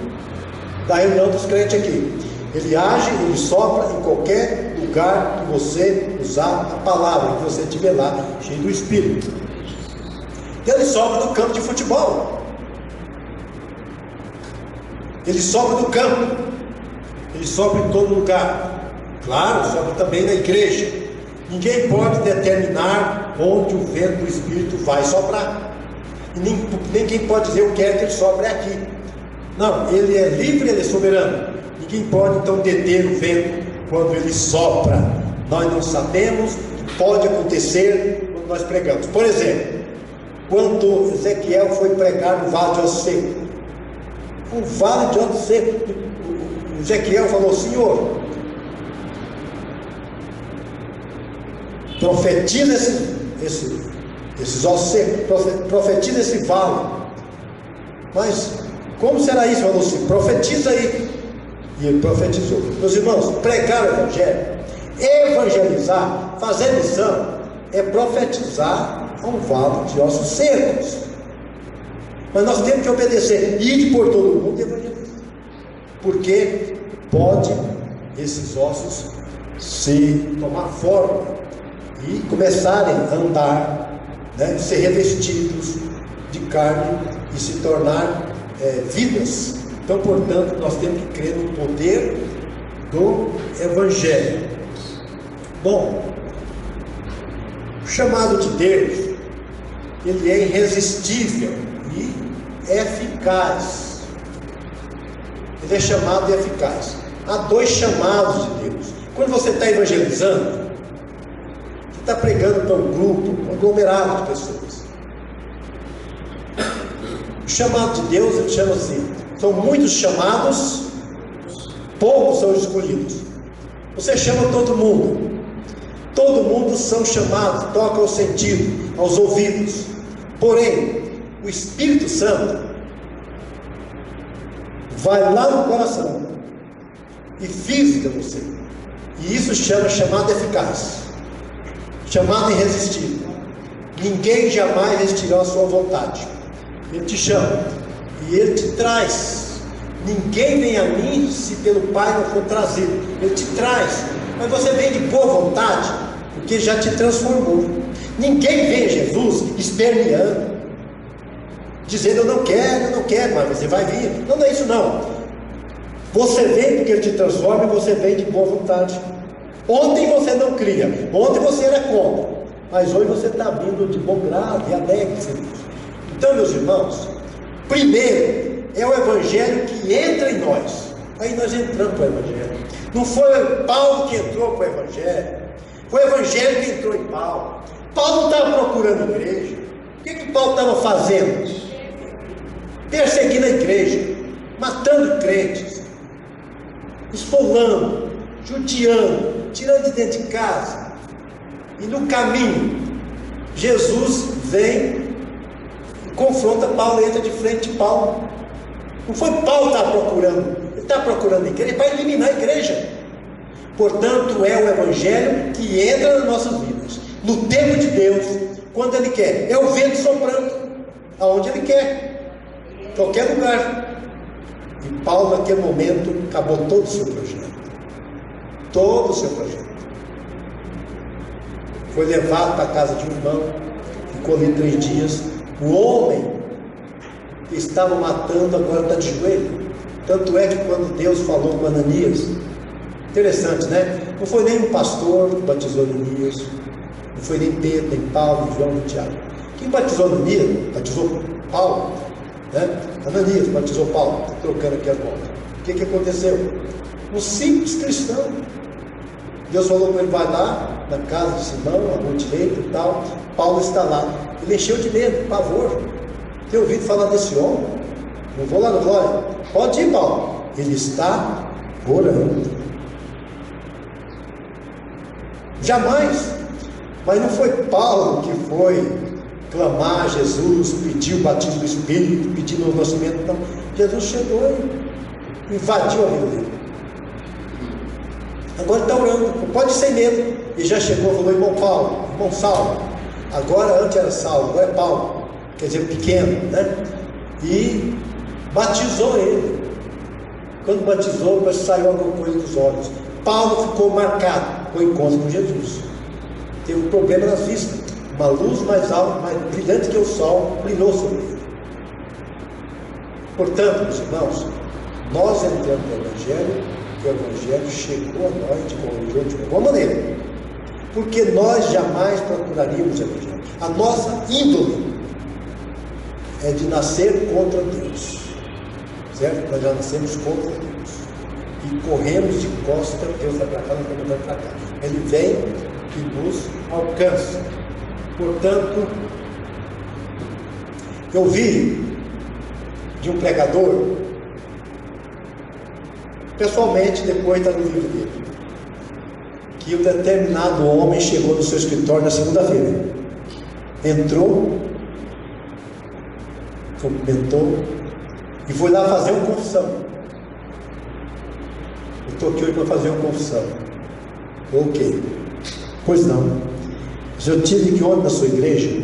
da reunião dos crentes aqui. Ele age, ele sopra em qualquer lugar que você usar a palavra, que você estiver lá, cheio do Espírito. Ele sopra no campo de futebol. Ele sopra no campo. Ele sopra em todo lugar. Claro, sopra também na igreja. Ninguém pode determinar onde o vento do Espírito vai soprar. E nem quem pode dizer eu quero que ele sopre aqui. Não, ele é livre, ele é soberano. Ninguém pode então deter o vento quando ele sopra. Nós não sabemos o que pode acontecer quando nós pregamos. Por exemplo, quando Ezequiel foi pregar no Vale de Ossos Secos, o Vale de Ossos Secos, Ezequiel falou: Senhor, profetiza esses ossos secos, profetiza esse vale. Mas como será isso? Falou assim: profetiza aí. E ele profetizou. Meus irmãos, pregar o evangelho, evangelizar, fazer missão, é profetizar a um vale de ossos secos. Mas nós temos que obedecer, ir por todo o mundo e evangelizar. Porque pode esses ossos se tomar forma e começarem a andar, né, ser revestidos de carne e se tornar vidas. Então, portanto, nós temos que crer no poder do Evangelho. Bom, o chamado de Deus, ele é irresistível e eficaz. Ele é chamado e eficaz. Há dois chamados de Deus. Quando você está evangelizando, você está pregando para um grupo, um aglomerado de pessoas. O chamado de Deus, ele chama assim: são muitos chamados, poucos são escolhidos. Você chama todo mundo são chamados, toca ao sentido, aos ouvidos. Porém, o Espírito Santo vai lá no coração e fisga você. E isso chama chamado eficaz, chamado irresistível. Ninguém jamais resistirá à sua vontade. Ele te chama e ele te traz. Ninguém vem a mim se pelo Pai não for trazido. Ele te traz, mas você vem de boa vontade, porque já te transformou. Ninguém vem a Jesus esperneando, dizendo: eu não quero, mas você vai vir. Não é isso não. Você vem porque ele te transforma e você vem de boa vontade. Ontem você não cria, ontem você era contra, mas hoje você está vindo de bom grado e alegre. Então, meus irmãos, primeiro é o Evangelho que entra em nós. Aí nós entramos para o Evangelho. Não foi Paulo que entrou para o Evangelho, foi o Evangelho que entrou em Paulo. Paulo não estava procurando a igreja. O que Paulo estava fazendo? Perseguindo a igreja, matando crentes, esfolando, judiando, tirando de dentro de casa. E no caminho, Jesus vem e confronta Paulo, entra de frente de Paulo. Não foi Paulo que estava procurando, ele estava procurando a igreja para eliminar a igreja. Portanto, é o Evangelho que entra nas nossas vidas, no tempo de Deus, quando Ele quer. É o vento soprando, aonde Ele quer, em qualquer lugar. E Paulo, naquele momento, acabou todo o seu projeto. Todo o seu projeto. Foi levado para a casa de um irmão, ficou ali 3 dias. O homem que estava matando agora está de joelho. Tanto é que quando Deus falou com Ananias, interessante, né? Não foi nem um pastor que batizou Ananias, não foi nem Pedro, nem Paulo, nem João, nem Tiago. Quem batizou Ananias, batizou Paulo, né? Ananias batizou Paulo, trocando aqui a volta. O que aconteceu? Um simples cristão. Deus falou com ele: vai lá na casa de Simão, a monte direita e tal. Paulo está lá. Ele encheu de medo, pavor. Tem ouvido falar desse homem? Não vou lá no glória. Pode ir, Paulo. Ele está orando. Jamais. Mas não foi Paulo que foi clamar a Jesus, pedir o batismo do Espírito, pedir o nascimento. Não. Jesus chegou e invadiu a vida dele. Agora ele está orando, pode ser medo. E já chegou e falou: irmão Paulo, irmão Saulo. Agora, antes era Saulo, agora é Paulo, quer dizer, pequeno, né? E batizou ele. Quando batizou, mas saiu alguma coisa dos olhos. Paulo ficou marcado com o encontro com Jesus. Teve um problema nas vistas. Uma luz mais alta, mais brilhante que o sol, brilhou sobre ele. Portanto, meus irmãos, nós entramos no Evangelho, que o Evangelho chegou a nós de alguma maneira. Porque nós jamais procuraríamos o Evangelho. A nossa índole é de nascer contra Deus. Certo? Nós já nascemos contra Deus. E corremos de costas, Deus vai para cá, nós vamos para cá. Ele vem e nos alcança. Portanto, eu vi de um pregador, pessoalmente, depois está no livro dele, que um determinado homem chegou no seu escritório na segunda-feira, entrou, cumprimentou e foi lá fazer uma confissão. Eu estou aqui hoje para fazer uma confissão. Ok. Pois não. Mas eu tive que ir na sua igreja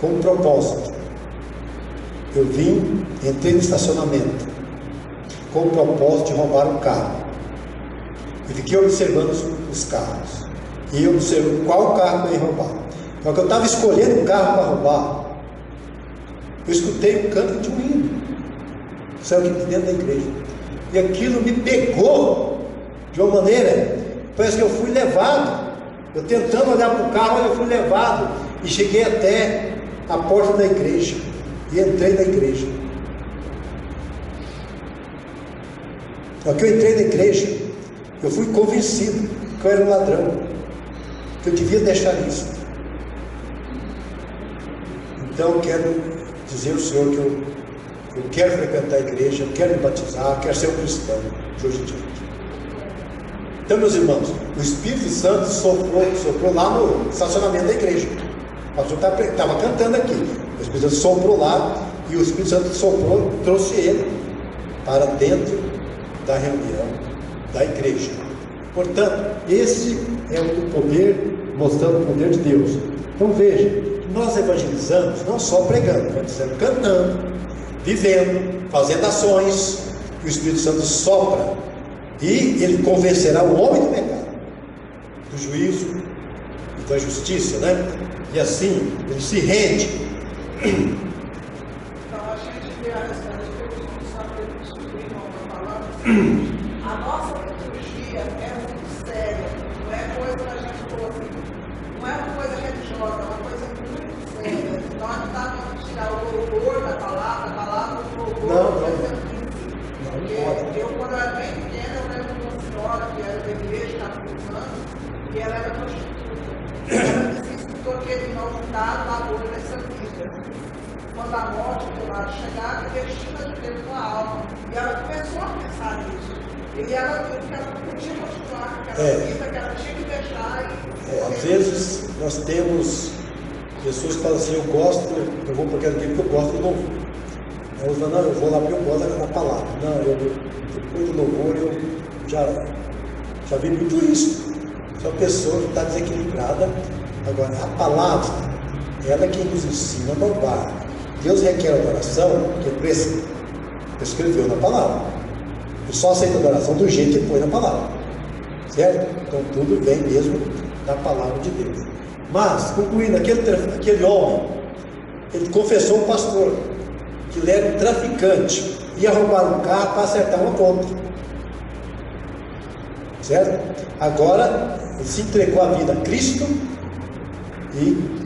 com um propósito. eu entrei no estacionamento com o propósito de roubar um carro. E fiquei observando os carros. E eu observei qual carro eu ia roubar. Então, quando eu estava escolhendo um carro para roubar, eu escutei o canto de um hino. Saiu aqui de dentro da igreja. E aquilo me pegou de uma maneira, parece que eu fui levado. Eu tentando olhar para o carro, eu fui levado. E cheguei até a porta da igreja. E entrei na igreja. Só que eu entrei na igreja, eu fui convencido que eu era um ladrão, que eu devia deixar isso. Então eu quero dizer ao Senhor que eu quero frequentar a igreja, eu quero me batizar, eu quero ser um cristão de hoje em diante. Então, meus irmãos, o Espírito Santo soprou lá no estacionamento da igreja. O pastor estava cantando aqui. O Espírito Santo soprou lá e o Espírito Santo soprou, trouxe ele para dentro da reunião da igreja. Portanto, esse é o poder, mostrando o poder de Deus. Então veja, nós evangelizamos não só pregando, evangelizamos cantando, vivendo, fazendo ações, que o Espírito Santo sopra e ele convencerá o homem do pecado, do juízo e da justiça, né? E assim ele se rende. Então a gente vê a resposta que eu não saber descobrir, irmão, está falando assim. A nossa liturgia é muito séria, não é coisa que a gente falou assim, não é uma coisa religiosa, é uma coisa muito séria. Nós não estamos a tirar o louvor da palavra do louvor, por exemplo. Porque eu, quando eu era bem pequena, eu lembro de uma senhora que era da igreja, estava cruzando, e ela era prostituta. Ela necessitou aquele inolvidável labor nessa vida. Quando a morte do lado chegava, investia de Deus na alma. E ela começou a pensar nisso. E ela viu que ela não podia continuar com aquela vida, que ela tinha que deixar. Às vezes nós temos pessoas que falam assim, eu vou para aquele dia porque eu gosto do louvor. Aí eu falo, não, eu vou lá porque eu gosto da palavra. Não, depois do louvor eu já vi muito isso. Só a pessoa que está desequilibrada. Agora, a palavra, ela é quem nos ensina a louvar. Deus requer adoração, que prescreveu na palavra. Ele só aceita a adoração do jeito que foi na palavra. Certo? Então tudo vem mesmo da palavra de Deus. Mas, concluindo, aquele homem, ele confessou ao pastor que ele era um traficante, ia roubar um carro para acertar uma conta. Certo? Agora, ele se entregou a vida a Cristo e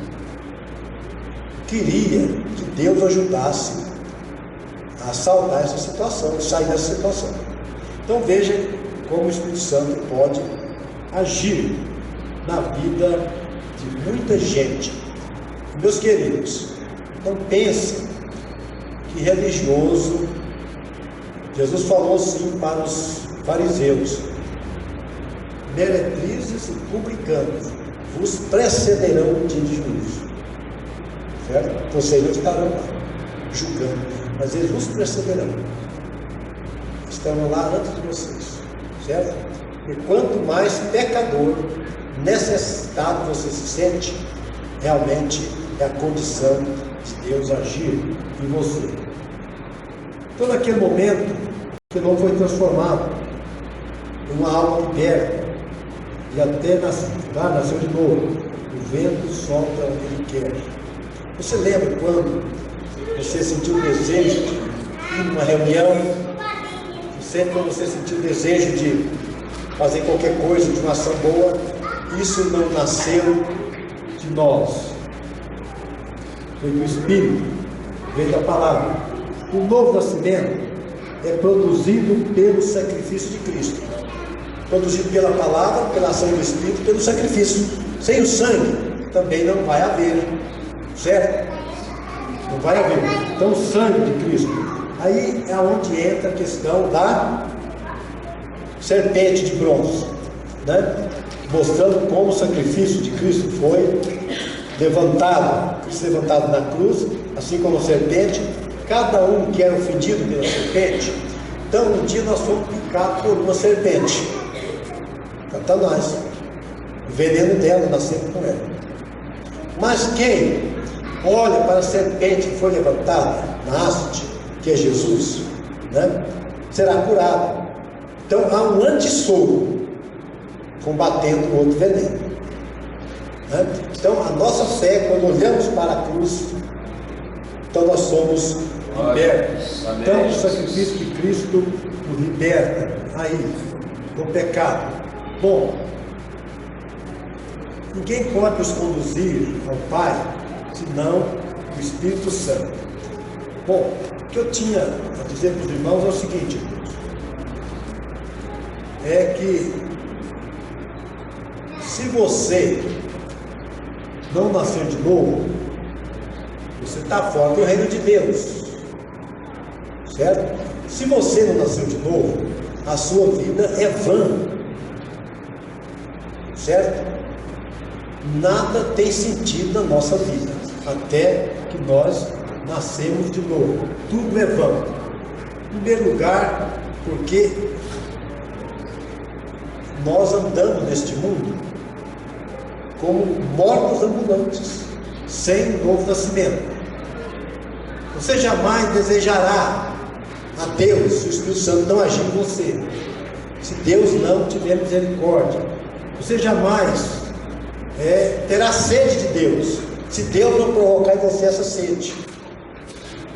queria que Deus ajudasse a saldar essa situação, sair dessa situação. Então veja como o Espírito Santo pode agir na vida de muita gente. Meus queridos, não pensem que religioso, Jesus falou assim para os fariseus: meretrizes e publicanos vos precederão no dia de juízo. Certo? Vocês não estarão lá julgando, mas eles vos precederão. Estarão lá antes de vocês. Certo? E quanto mais pecador, necessitado você se sente, realmente é a condição de Deus agir em você. Então, naquele momento, aquele homem foi transformado em uma alma liberta e até nasceu de novo. O vento sopra onde ele quer. Você lembra quando você sentiu o desejo de ir numa reunião? Sempre quando você sentiu o desejo de fazer qualquer coisa, de uma ação boa, isso não nasceu de nós. Foi do Espírito, veio da palavra. O novo nascimento é produzido pelo sacrifício de Cristo. Produzido pela palavra, pela ação do Espírito, pelo sacrifício. Sem o sangue também não vai haver. Certo? Não vai haver. Então o sangue de Cristo. Aí é onde entra a questão da serpente de bronze, né? Mostrando como o sacrifício de Cristo foi levantado. Cristo levantado na cruz, assim como a serpente. Cada um que era ofendido pela serpente. Então um dia nós fomos picados por uma serpente, Satanás. O veneno dela nasceu com ela. Mas quem olha para a serpente que foi levantada na haste, que é Jesus, né? Será curado. Então há um antissoro combatendo o outro veneno, né? Então a nossa fé, quando olhamos para a cruz, então nós somos libertos. Então o sacrifício de Cristo nos liberta aí do pecado. Bom, ninguém pode nos conduzir ao Pai senão o Espírito Santo. Bom, o que eu tinha a dizer para os irmãos é o seguinte, irmãos, é que se você não nascer de novo, você está fora do reino de Deus, certo? Se você não nasceu de novo, a sua vida é vã, certo? Nada tem sentido na nossa vida até que nós nascemos de novo. Tudo é vão. Em primeiro lugar, porque nós andamos neste mundo como mortos ambulantes, sem novo nascimento. Você jamais desejará a Deus se o Espírito Santo não agir em você, se Deus não tiver misericórdia. Você jamais terá sede de Deus, se Deus não provocar em você essa sede.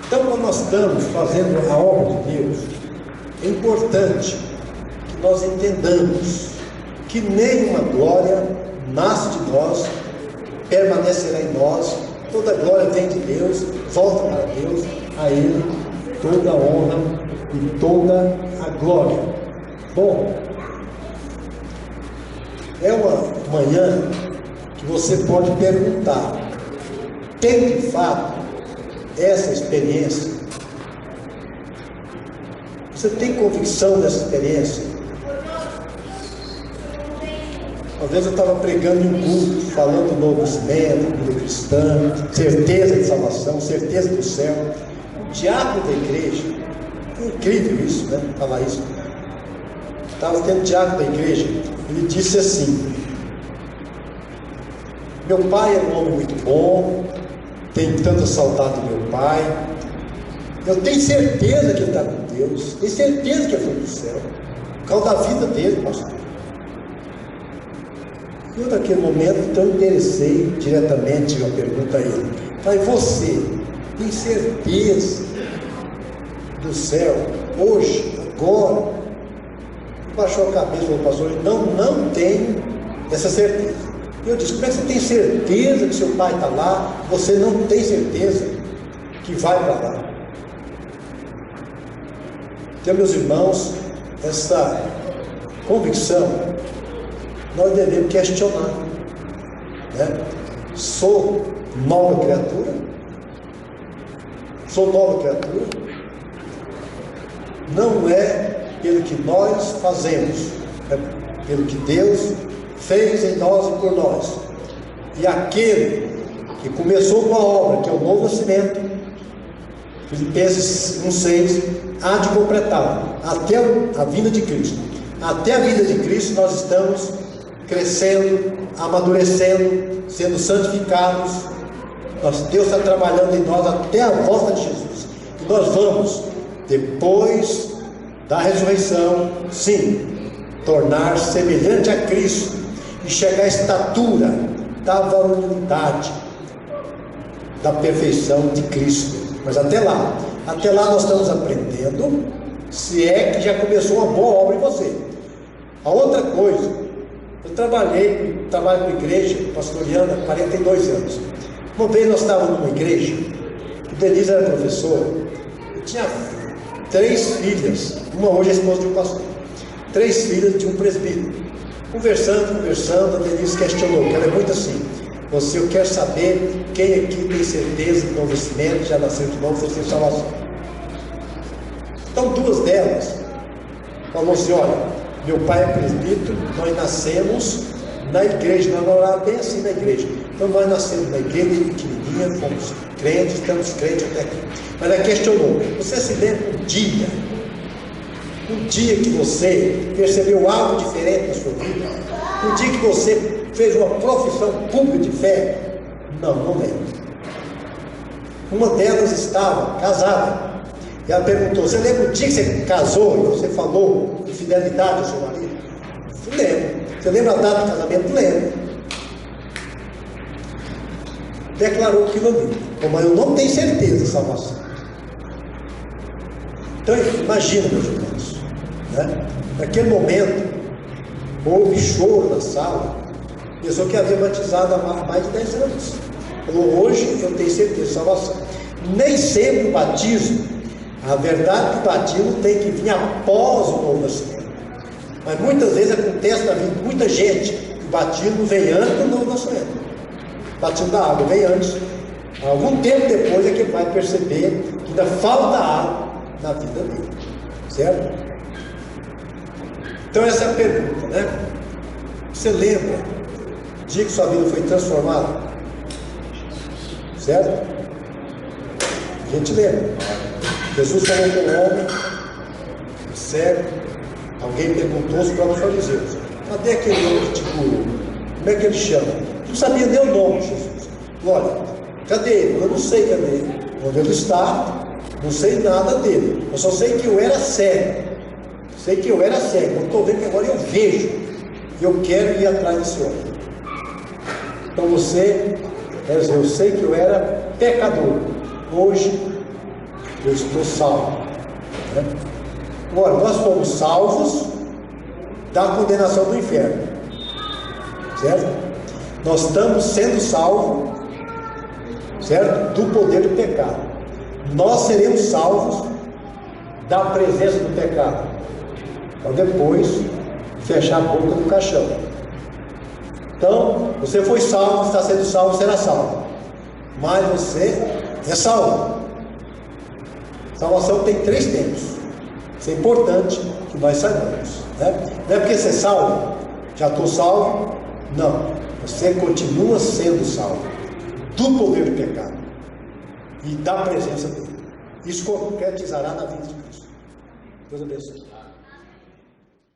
Então, quando nós estamos fazendo a obra de Deus, é importante que nós entendamos que nenhuma glória nasce de nós, permanecerá em nós. Toda glória vem de Deus, volta para Deus, a Ele toda a honra e toda a glória. Bom, é uma manhã que você pode perguntar: tem de fato essa experiência? Você tem convicção dessa experiência? Uma vez eu estava pregando em um culto, falando do novo nascimento, vida cristã, certeza de salvação, certeza do céu. O diácono da igreja, é incrível isso, né? Falar isso. Estava tendo diácono da igreja, ele disse assim: meu pai é um homem muito bom, tenho tanta saudade do meu pai, eu tenho certeza que ele está com Deus, tenho certeza que ele foi para o céu, por causa da vida dele, pastor. Eu, naquele momento, então, interessei diretamente uma pergunta a ele: pai, você tem certeza do céu hoje, agora? Ele baixou a cabeça e falou: pastor, não tenho essa certeza. Eu disse: como é que você tem certeza que seu pai está lá? Você não tem certeza que vai para lá? Então, meus irmãos, essa convicção nós devemos questionar, né? Sou nova criatura? Sou nova criatura? Não é pelo que nós fazemos, é pelo que Deus fez em nós e por nós. E aquele que começou com a obra, que é o novo nascimento, Filipenses 1,6, há de completá-lo até a vinda de Cristo. Até a vinda de Cristo nós estamos crescendo, amadurecendo, sendo santificados. Deus está trabalhando em nós até a volta de Jesus. E nós vamos, depois da ressurreição, sim, tornar semelhante a Cristo e chegar à estatura da varonilidade, da perfeição de Cristo. Mas até lá nós estamos aprendendo, se é que já começou uma boa obra em você. A outra coisa, eu trabalho com igreja, pastoreando há 42 anos. Uma vez nós estávamos numa igreja, o Denise era professor, eu tinha 3 filhas, uma hoje é esposa de um pastor, 3 filhas de um presbítero. Conversando, a Denise questionou, que ela é muito assim: eu quero saber quem aqui tem certeza do novo nascimento, já nasceu de novo, você tem salvação. Então 2 delas falaram assim: olha, meu pai é presbítero, nós nascemos na igreja, nós morávamos bem assim na igreja. Então nós nascemos na igreja pequenininha, fomos crentes, estamos crentes até aqui. Mas ela questionou: você se lembra um dia que você percebeu algo diferente na sua vida? Um dia que você fez uma profissão pública de fé? Não lembro. Uma delas estava casada. E ela perguntou: você lembra o dia que você casou e você falou de fidelidade ao seu marido? Eu lembro. Você lembra a data do casamento? Lembro. Declarou aquilo ali. Mas eu não tenho certeza da salvação. Então imagina, meus irmãos, né? Naquele momento houve choro na sala. Pessoa que havia batizado há mais de 10 anos falou: hoje eu tenho certeza de salvação. Nem sempre o batismo, a verdade é que o batismo tem que vir após o novo nascimento, mas muitas vezes acontece na vida de muita gente que o batismo vem antes do novo nascimento. O batismo da água vem antes. Algum tempo depois é que ele vai perceber que ainda falta água na vida dele, certo? Então essa é a pergunta, né? Você lembra o dia que sua vida foi transformada? Certo? A gente lembra. Jesus falou com um homem cego. Alguém perguntou aos próprios fariseus: cadê aquele homem que te curou? Como é que ele chama? Não sabia nem o nome de Jesus. Olha, cadê ele? Eu não sei cadê ele. Onde ele está, não sei nada dele. Eu só sei que eu era cego. Sei que eu era cego. Eu estou vendo que agora eu vejo. E eu quero ir atrás desse homem. Então você, quer dizer, eu sei que eu era pecador. Hoje eu estou salvo. Né? Agora, nós fomos salvos da condenação do inferno. Certo? Nós estamos sendo salvos, certo? Do poder do pecado. Nós seremos salvos da presença do pecado, para depois fechar a boca do caixão. Então, você foi salvo, está sendo salvo, será salvo. Mas você é salvo. Salvação tem 3 tempos. Isso é importante que nós saibamos. Né? Não é porque você é salvo, já estou salvo. Não. Você continua sendo salvo do poder do pecado e da presença dele. Isso concretizará na vida de Cristo. Deus abençoe.